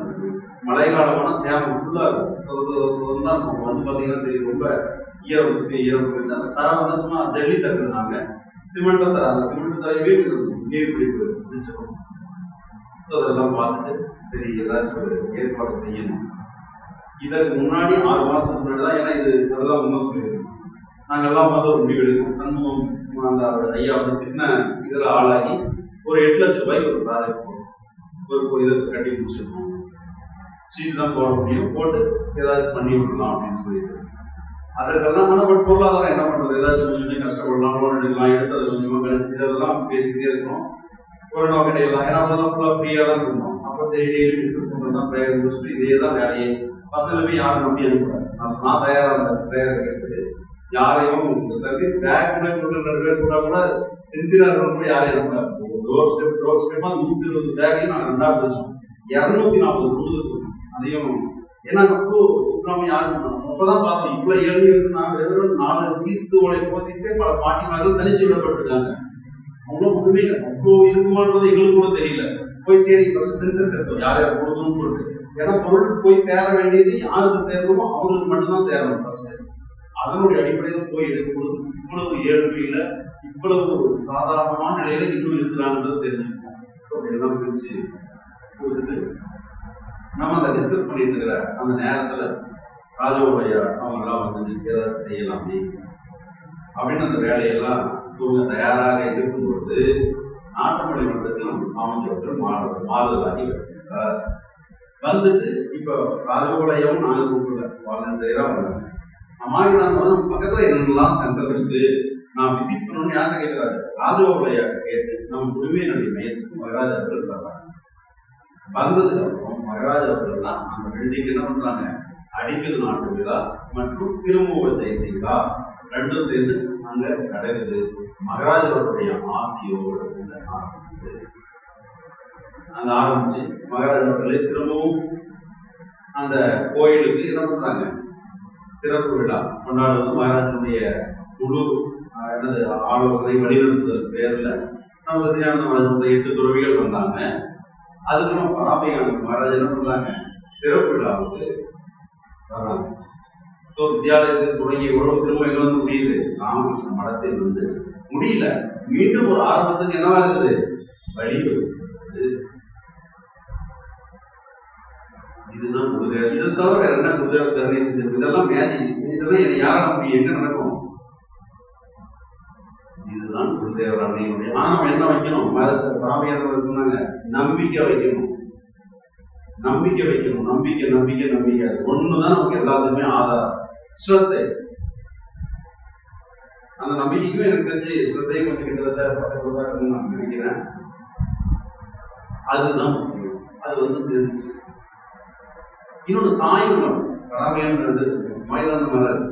மழை காலமான தேவை ஃபுல்லா இருக்கும், சொதம் தான் இருக்கும். வந்து பாத்தீங்கன்னா தெரியும், ரொம்ப ஈரம் சுற்றி ஈரம் போயிட்டு அந்த தரம் வந்து சும்மா ஜல்லி தட்டுறாங்க, சிமெண்ட்டும் தராங்க. சிமெண்ட் தரையவே நீர் பிடிப்பு வச்சிருக்கோம். ஸோ அதெல்லாம் பார்த்துட்டு சரி ஏதாச்சும் ஒரு ஏற்பாடு செய்யணும். இதற்கு முன்னாடி 6 மாசத்துக்கு முன்னாடி தான், ஏன்னா இது அதெல்லாம் உண்மை சொல்லியிருக்கோம். நாங்கள் எல்லாம் பார்த்து ஒரு முடிவு எடுக்கணும். சண்முகம் அந்த ஐயா வந்து தின்ன இதில் ஆளாகி ஒரு 8 லட்சம் ரூபாய்க்கு ஒரு ப்ராஜெக்ட் ஒரு இதை கட்டி முடிச்சிருக்கோம். சீட் தான் போட முடியும், போட்டு ஏதாச்சும் பண்ணி விடலாம் அப்படின்னு சொல்லிட்டு அதற்கெல்லாம். ஆனால் பட் பொருளாதாரம் என்ன பண்றது, ஏதாச்சும் கொஞ்சம் கஷ்டப்படலாம், லோன் எடுக்கலாம், எடுத்து அதை கொஞ்சமாக கழிச்சு இதெல்லாம் பேசிக்கிட்டே இருக்கணும். கொரோனா கிடையாது, ஏன்னா அதெல்லாம் ஃபுல்லாக ஃப்ரீயாக தான் இருக்கணும். அப்போ டெய்லி டிஸ்கஸ் பண்ணுறது தான், ப்ரேயர் முடிச்சுட்டு இதே தான் வேலையே. பசங்களுமே யாரும் நம்பி அனுப்புறாரு. நான் தயாராக இருந்தேன் ப்ரேயர் கேட்டு. யாரையும் இந்த சர்வீஸ் பேக் கூட கூட சின்சியரா இருக்கணும், யாரையும் அனுப்புறாரு. டோர் ஸ்டெப்பா 120 பேக்கையும் நாங்கள் 2ஆ பிரிச்சோம். 240 ரூம் இருக்கும். அதையும் ஏன்னா கூப்பிடாம யாரும் பண்ணணும். அப்பதான் பார்த்தோம் இவ்வளவு ஏழ்மை இருக்குன்னா வெறும் 4 வீட்டு ஓலை போத்திட்டு பல பாட்டிமார்கள் தனிச்சு விடப்பட்டிருக்காங்க. அவங்களும் ஒண்ணுமே அவ்வளோ இருக்குமான்றது எங்களுக்கு கூட தெரியல. போய் தேடி ஃபர்ஸ்ட் சென்சஸ் எடுத்தோம், யார் யார் கொடுக்கணும்னு சொல்லிட்டு. ஏன்னா பொருள் போய் சேர வேண்டியது யாருக்கு சேரணுமோ அவங்களுக்கு மட்டும்தான் சேரணும் ஃபர்ஸ்ட். அதனுடைய அடிப்படையில் போய் எடுக்கணும். இவ்வளவு ஏழ்மையில இவ்வளவு சாதாரணமான நிலையில இன்னும் இருக்கிறாங்கிறது தெரிஞ்சுக்கணும். ஸோ எல்லாம் பிரிச்சு கொடுத்துட்டு நம்ம அதை டிஸ்கஸ் பண்ணிட்டு இருக்கிற அந்த நேரத்துல ராஜோடைய அவங்க எல்லாம் வந்து ஏதாவது செய்யலாமே அப்படின்னு அந்த வேலையெல்லாம் இவங்க தயாராக இருக்கும்போது நாட்டுமொழி மன்றத்தில் நம்ம சாமிஜியவர்கள் மாறுதலாகி வருகிறார். வந்துட்டு இப்ப ராஜகோலையும் நாங்கள் கூப்பிடல, வாலண்டியரா வந்தாங்க. சமாதிதான் நம்ம பக்கத்துல என்னெல்லாம் சென்டர் இருக்கு, நான் விசிட் பண்ணணும்னு யார்கிட்ட கேட்கிறாரு, ராஜகோலையாட்ட கேட்டு நம்ம உரிமையினுடைய மையத்துக்கு மகராஜ் அவர்கள் வர்றாங்க. வந்ததுக்கு அப்புறம் மகராஜ் அவர்கள் தான் அந்த பில்டிங் என்ன பண்றாங்க, அடிக்கல் நாட்டு விழா மற்றும் திருமுக ஜெயந்தி விழா ரெண்டும் சேர்ந்து அங்க நடக்குது. மகராஜ் அவருடைய ஆசையோடு அங்க ஆரம்பிச்சு மகராஜ் அவர்களே திரும்பவும் அந்த கோயிலுக்கு என்ன பண்றாங்க, திறப்பு விழா கொண்டாடுவது. மகராஜனுடைய முழு என்னது ஆலோசனை வழிநடத்துதல் பேர்ல நம்ம சத்யநாராயண மகாராஜனுடைய 8 துறவிகள் வந்தாங்க. அதுக்கு நம்ம பராபையான மகாராஜ் என்ன பண்றாங்க, திறப்பு விழாவுக்கு வர்றாங்க. ஸோ வித்யாலயத்தில் தொடங்கிய உறவு திரும்ப எங்க வந்து முடியுது, ராமகிருஷ்ண மடத்தில் வந்து முடியல. மீண்டும் ஒரு ஆரம்பத்துக்கு என்னவா இருக்குது, வழிவு. இதுதான் குருதேவ. இதை தவிர வேற என்ன குருதேவ கருணை செஞ்சிருக்கு, இதெல்லாம் மேஜிக். இதெல்லாம் என்னை யார முடியும், என்ன நடக்கும், இதுதான் குருதேவர் அன்னையுடைய. ஆனா நம்ம என்ன வைக்கணும், பராமையாளர்கள் சொன்னாங்க, நம்பிக்கை வைக்கணும், நம்பிக்கை வைக்கணும், நம்பிக்கை நம்பிக்கை நம்பிக்கை. அது ஒண்ணுதான் நமக்கு எல்லாத்துக்குமே ஆதாரம், ஸ்ரத்தை. அந்த நம்பிக்கைக்கும் எனக்கு தெரிஞ்சு ஸ்ரத்தையும் கொஞ்சம் கிட்டத்தட்ட பக்கத்துல தான் இருக்குன்னு நான் நினைக்கிறேன். அதுதான் முக்கியம். அது வந்து சேர்ந்துச்சு. இன்னொன்று தாய் உணவு பராமையாளர் சமாதான மலர்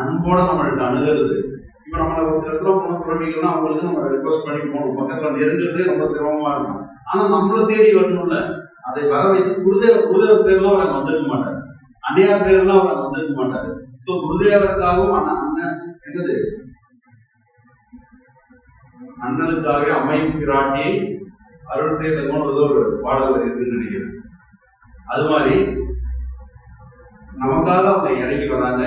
அன்போட நம்மள்ட்ட அணுகிறது. இப்ப நம்மள ஒரு சில இடத்துல போன துறவிகள்னா அவங்களுக்கு நம்ம ரெக்வஸ்ட் பண்ணி போகணும், பக்கத்துல நெருங்குறதே ரொம்ப சிரமமா இருக்கும். ஆனா நம்மள தேடி வரணும்ல, அதை வர வைத்து குருதேவ பேர்லாம் அவங்க வந்திருக்க மாட்டாங்க. அன்னையார் பேரெல்லாம் அவர் வந்திருக்க மாட்டாரு. சோ குருதேவருக்காகவும் அண்ணன் என்னது அண்ணனுக்காக அம்மை பிராட்டியை அருள் செய்தோம்னு ஒரு பாடல் இருக்குன்னு நினைக்கிறேன். அது மாதிரி நமக்காக அவங்க இறங்கி வராங்க.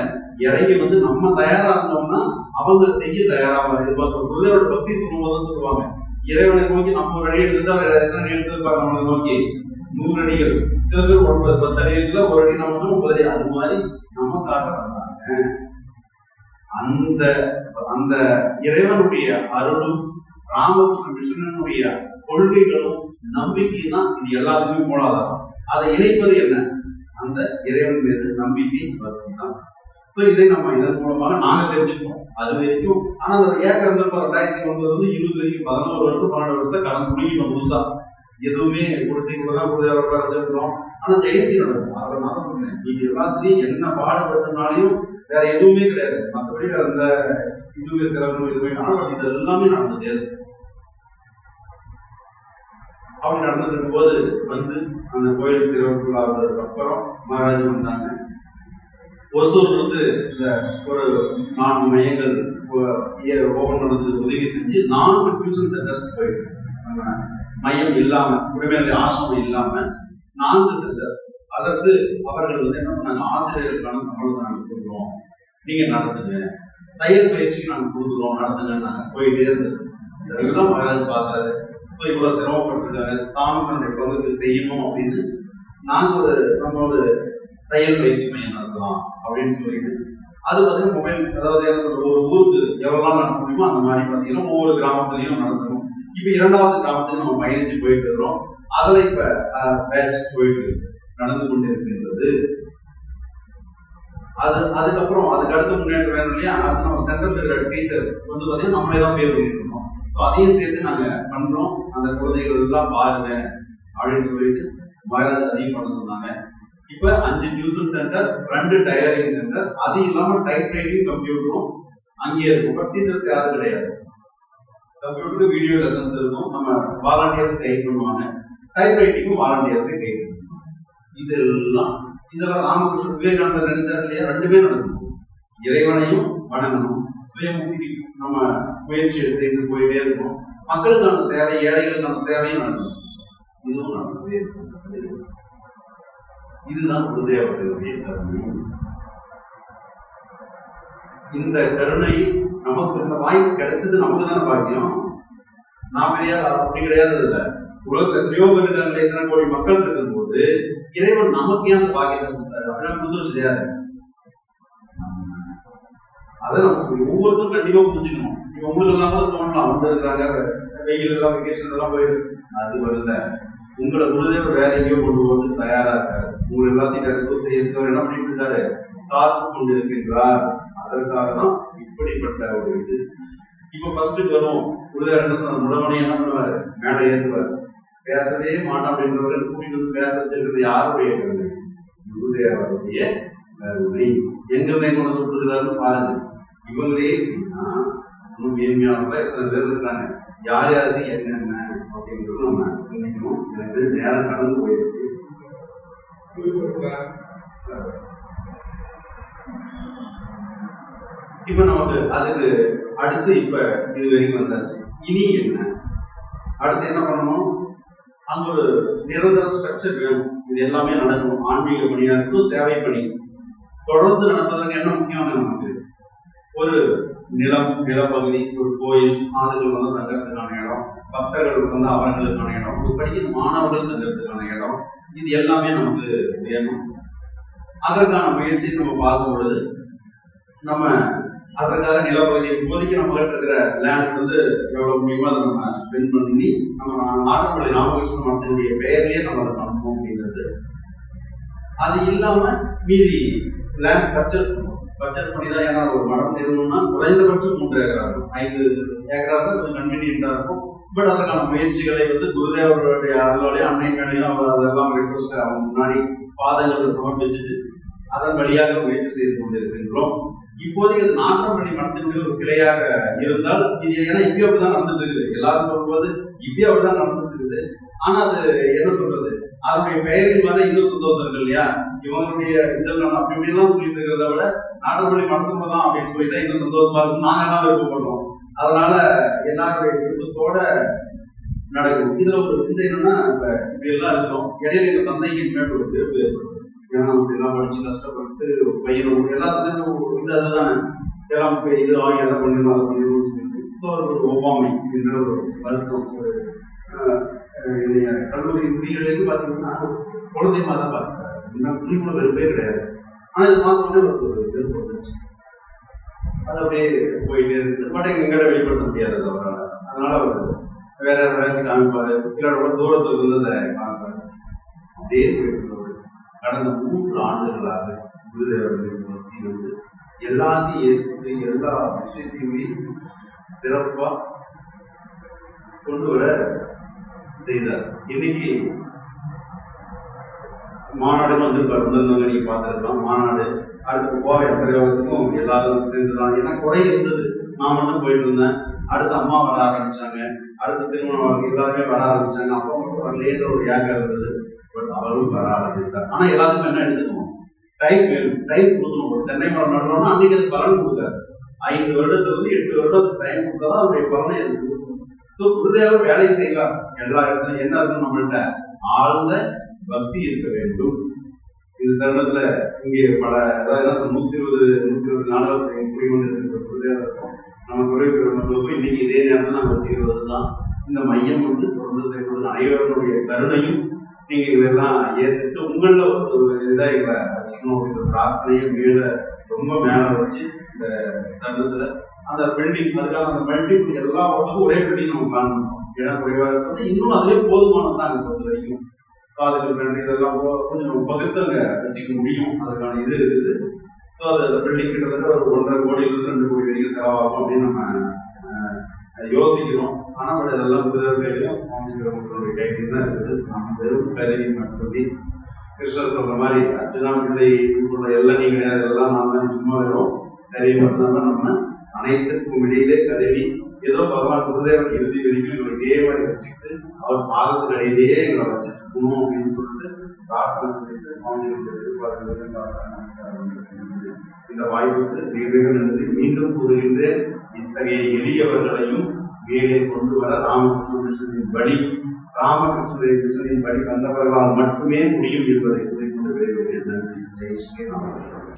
இறங்கி வந்து நம்ம தயாரா இருந்தோம்னா அவங்க செய்ய தயாராக எதிர்பார்க்கிறோம். குருதேவரோட பக்தி சொல்லும் போது சொல்லுவாங்க, இறைவனை நோக்கி நம்ம ஒரு அடி எடுத்துட்டா வேற எத்தனை எடுத்துருப்பாங்க நம்மளை நோக்கி 100 அடிகள், சில பேர் 9 10 அடிகள்ல ஒரு அடி நம்ம 9 அடி. அது மாதிரி நமக்காக வந்தாங்க. அந்த அந்த இறைவனுடைய அருளும் ராமகிருஷ்ண மிஷனுடைய கொள்கைகளும் நம்பிக்கையும் தான் இது எல்லாத்துக்குமே மூலாதாரம். அதை இணைப்பது என்ன? அந்த இறைவன் மீது நம்பிக்கை பக்தி தான். சோ இதை நம்ம இதன் மூலமாக நாங்க தெரிஞ்சுக்கணும். அது வரைக்கும் ஆனா அந்த ஏக்கம் இருந்தப்ப 2009 வந்து 20 11 வருஷம் 12 வருஷத்தை கடந்து முடிக்கணும். புதுசா எதுவுமே குடிசைக்குள்ளதான் குருதேவரை வச்சிருக்கிறோம். ஆனா ஜெயந்தி நடக்கும். அதனால சொன்னேன், நீங்க எல்லாத்துலயும் என்ன பாடுபட்டனாலையும் வேற எதுவுமே கிடையாது. மற்றபடி வேற இந்த இதுவே சிறப்பு இதுவே ஆனால் இது எல்லாமே நடந்துட்டே இருக்கும். அப்படி நடந்துட்டு இருக்கும்போது வந்து அந்த கோயில் திருவிழா அப்புறம் மகாராஜ் வந்தாங்க. ஒசூர்ல இருந்து இந்த ஒரு 4 மையங்கள் ஓபன் பண்ணதுக்கு உதவி செஞ்சு 4 டியூஷன் சென்டர்ஸ் போயிட்டு மையம் இல்லாம குடிமையில ஆசிரமம் இல்லாம 4 சென்டர்ஸ். அதற்கு அவர்கள் வந்து என்ன பண்ணாங்க, ஆசிரியர்களுக்கான சம்பளத்தை நாங்க கொடுக்குறோம், நீங்க நடத்துங்க, தையல் பயிற்சி நாங்க கொடுக்குறோம், நடத்துங்க. நாங்க போயிட்டே இருந்தது. இதெல்லாம் மகாராஜ் பார்த்தாரு. ஸோ இவ்வளவு சிரமப்பட்டிருக்காரு, தானும் தன்னுடைய பகுதிக்கு செய்யணும் அப்படின்னு நாங்க நம்ம ஒரு தையல் பயிற்சி மையம் நடத்தலாம் அப்படின்னு சொல்லிட்டு அது பார்த்தீங்கன்னா மொபைல், அதாவது என்ன சொல்றது, ஒரு ஊருக்கு எவ்வளவு நடத்த முடியுமோ அந்த மாதிரி பார்த்தீங்கன்னா ஒவ்வொரு கிராமத்துலையும் நடத்தணும். இப்ப 2வது கிராமத்துக்கு நம்ம பயணிச்சு போயிட்டு இருக்கிறோம். அதுல இப்ப பேட்ச் போயிட்டு நடந்து கொண்டு இருக்கின்றது. அதுக்கப்புறம் அதுக்கு அடுத்த முன்னேற்றம் வேணும் இல்லையா? அடுத்து நம்ம சென்டர்ல இருக்கிற டீச்சர் வந்து பார்த்தீங்கன்னா நம்மளே தான் பேர் பண்ணிட்டு இருக்கோம். ஸோ அதையும் சேர்த்து நாங்க பண்றோம். அந்த குழந்தைகள் எல்லாம் பாருங்க அப்படின்னு சொல்லிட்டு மகாராஜ் அதிகம் பண்ண சொன்னாங்க. இப்ப 5 டியூஷன் சென்டர், 2 டைலரிங் சென்டர், அது இல்லாம டைப் ரைட்டிங் கம்ப்யூட்டரும் அங்கேயே இருக்கும். பட் டீச்சர்ஸ் யாரும் கிடையாது. கம்ப்யூட்டருக்கு வீடியோ லெசன்ஸ் இருக்கும். நம்ம வாலண்டியர்ஸ் கைட் பண்ணுவாங்க. டைப் ரைட்டிங்கும் வாலண்டியர்ஸே கைட் பண்ணுவாங்க. இதெல்லாம் ராமகிருஷ்ண விவேகானந்தர் நினைச்சார் இல்லையா? 2 பேர் நடக்கணும். இறைவனையும் வணங்கணும், சுயமுக்திக்கு நம்ம முயற்சி செய்து போயிட்டே இருக்கணும். மக்களுக்கான சேவை, ஏழைகளுக்கான சேவையும் நடக்கணும். இதுவும் நடக்கவே இருக்கும். இதுதான் குருதேவர்களுடைய கருணை. இந்த கருணை நமக்கு இந்த வாய்ப்பு கிடைச்சது நமக்கு தானே பாக்கியம். நான் பெரிய அப்படி கிடையாது. இல்ல உலகத்துல எத்தனையோ பேர் இருக்காங்க, எத்தனை கோடி மக்கள் இருக்கும் போது இறைவன் நமக்கு ஏன் பாக்கியத்தை கொடுத்தாரு அப்படின்னா புதுசு யாரு? அதை நமக்கு ஒவ்வொருத்தரும் கண்டிப்பா புரிஞ்சுக்கணும். இப்ப உங்களுக்கு எல்லாம் கூட தோணலாம், அவங்க இருக்கிறாங்க வெயில் எல்லாம் வெக்கேஷன் எல்லாம் போயிடு, அது வரல. உங்களை குருதேவர் வேற எங்கேயோ கொண்டு போகிறது தயாரா இருக்காரு. உங்களை எல்லாத்தையும் வேற செய்ய என்ன பண்ணிட்டு இருக்காரு? காத்து கொண்டிருக்கின்றார். அதற்காக தான் இப்படிப்பட்ட ஒரு இது. இப்ப ஃபர்ஸ்ட்டுக்கு வரும் குருதேவர் என்ன சொன்ன, முடமணி என்ன பண்ணுவாரு, மேலே ஏற்றுவார். பேசவே மாட்டான் அப்படின்றவர்கள் கூட்டிட்டு வந்து பேச வச்சிருக்கிறது யாருடைய கருணை? குருதேவருடைய கருணை. எங்கிருந்தே கொண்டு விட்டுருக்கிறாருன்னு பாருங்க. இவங்களே இன்னும் மேன்மையானவர்கள் எத்தனை பேர் இருக்காங்க, யார் யாருக்கு என்னென்ன அப்படிங்கிறது நம்ம சிந்திக்கணும். எனக்கு நேரம் கடந்து போயிடுச்சு. இப்ப நமக்கு அதுக்கு அடுத்து இப்ப இது வரைக்கும் வந்தாச்சு. இனி என்ன அடுத்து என்ன பண்ணணும்? அங்க ஒரு நிரந்தர ஸ்ட்ரக்சர் வேணும். இது எல்லாமே நடக்கணும். ஆன்மீக பணியா இருக்கும், சேவை பணி தொடர்ந்து நடப்பதற்கு என்ன முக்கியம்? நமக்கு ஒரு நிலப்பகுதி, ஒரு கோயில், சாதுகள் வந்து தங்கறதுக்கான இடம், பக்தர்கள் வந்து அவர்களுக்கான இடம், படிக்கிற மாணவர்கள் தங்கறதுக்கான இடம், இது எல்லாமே நமக்கு வேணும். அதற்கான முயற்சி நம்ம பார்க்கும் பொழுது நம்ம அதற்காக நிலப்பகுதி இப்போதைக்கு நம்ம கிட்ட இருக்கிற லேண்ட் வந்து எவ்வளவு முடியுமோ அதை நம்ம ஸ்பெண்ட் பண்ணி நம்ம நாட்டுப்பள்ளி ராமகிருஷ்ண மடத்தினுடைய பெயர்லயே நம்ம அதை பண்ணணும் அப்படிங்கிறது. அது இல்லாம மீதி லேண்ட் பர்ச்சேஸ் பண்ணி தான். ஏன்னா ஒரு மடம் நிறுவனம்னா குறைந்தபட்சம் 3 ஏக்கரா இருக்கும். 5 ஏக்கரா இருந்தால் கொஞ்சம் கன்வீனியன்டா இருக்கும். பட் அதற்கான முயற்சிகளை வந்து குருதேவருடைய அருளோடைய அன்னை மேலையும் அதெல்லாம் ரிக்வஸ்ட் அவங்க முன்னாடி பாதங்களை சமர்ப்பிச்சுட்டு அதன் வழியாக முயற்சி செய்து கொண்டிருக்கின்றோம். இப்போதைக்கு அது நாட்டப்பள்ளி மடத்தினுடைய ஒரு கிளையாக இருந்தால் இது, ஏன்னா இப்பயும் அப்படிதான் நடந்துட்டு இருக்குது. எல்லாரும் சொல்லும்போது இப்பயும் அப்படிதான் நடந்துட்டு இருக்குது. ஆனா அது என்ன சொல்றது, அதனுடைய பெயரின் மேல இன்னும் சந்தோஷம் இருக்கு இல்லையா? இவங்களுடைய இதெல்லாம் அப்படி இப்படிலாம் சொல்லிட்டு இருக்கிறத விட நாட்டுப்பள்ளி மருத்துவம் தான் அப்படின்னு சொல்லிட்டா இன்னும் சந்தோஷமா இருக்கும். நாங்க என்ன விருப்பப்படுறோம். அதனால எல்லாருடைய விருப்பத்தோட நடக்கும். இதுல ஒரு இது என்னன்னா, இப்ப இப்படி எல்லாம் இருக்கிறோம். இடையில எங்க தந்தைக்கு மேல் ஒரு விருப்பு ஏற்படும். ஏன்னா எல்லாம் படிச்சு கஷ்டப்பட்டு பையனும் எல்லா தந்தையும் இது அதுதானே எல்லாம் இது வாங்கி அதை பண்ணிடணும் அதை பண்ணிடணும்னு சொல்லிட்டு ஸோ ஒரு ஒவ்வாமை என்ற ஒரு வருத்தம். ஒரு கல்லூரி முடிகிறது பார்த்தீங்கன்னா குழந்தையமாக தான் பார்க்கிறாரு. இன்னும் புரியுள்ள வெறுப்பே கிடையாது. ஆனால் இது பார்த்தோன்னே ஒரு வெறுப்பு வந்துச்சு. அது அப்படியே போயிட்டே இருக்குது. பட் எங்களை வெளிப்படுத்த முடியாது அவரால். அதனால அவர் வேற ஏதாச்சும் காமிப்பாரு, இல்லை ரொம்ப தூரத்தில் இருந்ததை காமிப்பாரு. அப்படியே போயிட்டு கடந்த 3 ஆண்டுகளாக குருதேவர்கள் வந்து எல்லாத்தையும் ஏற்பட்டு எல்லா விஷயத்தையுமே சிறப்பா கொண்டு வர செய்தார். இன்னைக்கு மாநாடு வந்து நீங்க பார்த்துருக்கலாம். மாநாடு அடுத்து கோவை பிரயோகத்துக்கும் எல்லாரும் சேர்ந்துதான். ஏன்னா குறை இருந்தது. நான் மட்டும் போயிட்டு இருந்தேன். அடுத்து அம்மா வர ஆரம்பிச்சாங்க. அடுத்து திருமண வாழ்க்கை எல்லாருமே வர ஆரம்பிச்சாங்க. அப்பா மட்டும் வரலேன்ற ஒரு ஏக்கம் இருந்தது. பட் அவரும் வர ஆரம்பித்தார். ஆனா எல்லாத்துக்கும் என்ன எடுத்துக்கணும், டைம் வேணும், டைம் கொடுக்கணும். ஒரு தென்னை மரம் நடணும்னா அன்னைக்கு அது பலன் கொடுக்காது. 5 வருடத்துல 8 வருடத்துக்கு டைம் கொடுத்தாதான் அவருடைய பலனை அது கொடுக்கும். ஸோ குருதேவர் வேலை செய்வார். எல்லா இடத்துலையும் என்ன இருக்கும், நம்மள்கிட்ட ஆழ்ந்த பக்தி இருக்க வேண்டும். இந்த தருணத்துல இங்கே பல அதாவது 120 நாடுகள் குடிமொழி இருக்கிற குருதேவர் இருக்கும். நம்ம துறை பெருமக்களுக்கும் இன்னைக்கு இதே நேரத்தில் நம்ம வச்சுக்கிறது தான் இந்த மையம் வந்து தொடர்ந்து செயல்படுது. அனைவருடைய கருணையும் நீங்க இதெல்லாம் ஏற்றுட்டு உங்கள ஒரு இதை இவரை வச்சுக்கணும் அப்படின்ற பிரார்த்தனையை ரொம்ப மேல வச்சு இந்த தருணத்துல அந்த பில்டிங் அதுக்காக அந்த மல்டிபிள் எல்லா பக்கமும் ஒரே பில்டிங் நம்ம காணணும். இடம் குறைவா இருக்கிறது இன்னும் அதுவே போதுமானதான் அங்க பொறுத்த வரைக்கும். சாதுக்கள் கண்டு இதெல்லாம் கொஞ்சம் பகுத்து அங்க வச்சுக்க முடியும். அதுக்கான இது இருக்குது. ஸோ அது பில்டிங் கிட்டத்தட்ட ஒரு 1.5 கோடியிலிருந்து 2 கோடி வரைக்கும் செலவாகும் அப்படின்னு நம்ம யோசிக்கிறோம். ஆனா பட் இதெல்லாம் புதவிலையும் சுவாமிகளுடைய கையில் தான் இருக்குது. நம்ம வெறும் கருவி மட்டுமே கிருஷ்ணர் சொல்ற மாதிரி அர்ச்சனா பிள்ளை உள்ள எல்லாம் நீங்க இதெல்லாம் நான் தான் சும்மா வெறும் கருவி மட்டும்தான். நம்ம அனைத்துக்கும் இடையிலே கருவி ஏதோ பகவான் குருதேவன் இறுதி வரைக்கும் எங்களை இதே மாதிரி வச்சுக்கிட்டு அவர் பாதத்துக்கு இடையிலேயே எங்களை வச்சுட்டு இருக்கணும் அப்படின்னு சொல்லிட்டு பிரார்த்தனை சொல்லிட்டு சுவாமிகளுடைய எதிர்பார்ப்புகளும் நமஸ்காரம். இந்த வாய்ப்புக்கு மிக நன்றி. மீண்டும் கூறுகின்றேன், இத்தகைய எளியவர்களையும் மேலே கொண்டு வர ராமகிருஷ்ணனின் வழி ராமகிருஷ்ணனின் வழி வந்தவர்களால் மட்டுமே முடியும் என்பதை கூறிக்கொண்டு விரைவில் நன்றி. ஜெய் ஸ்ரீ ராமகிருஷ்ணன்.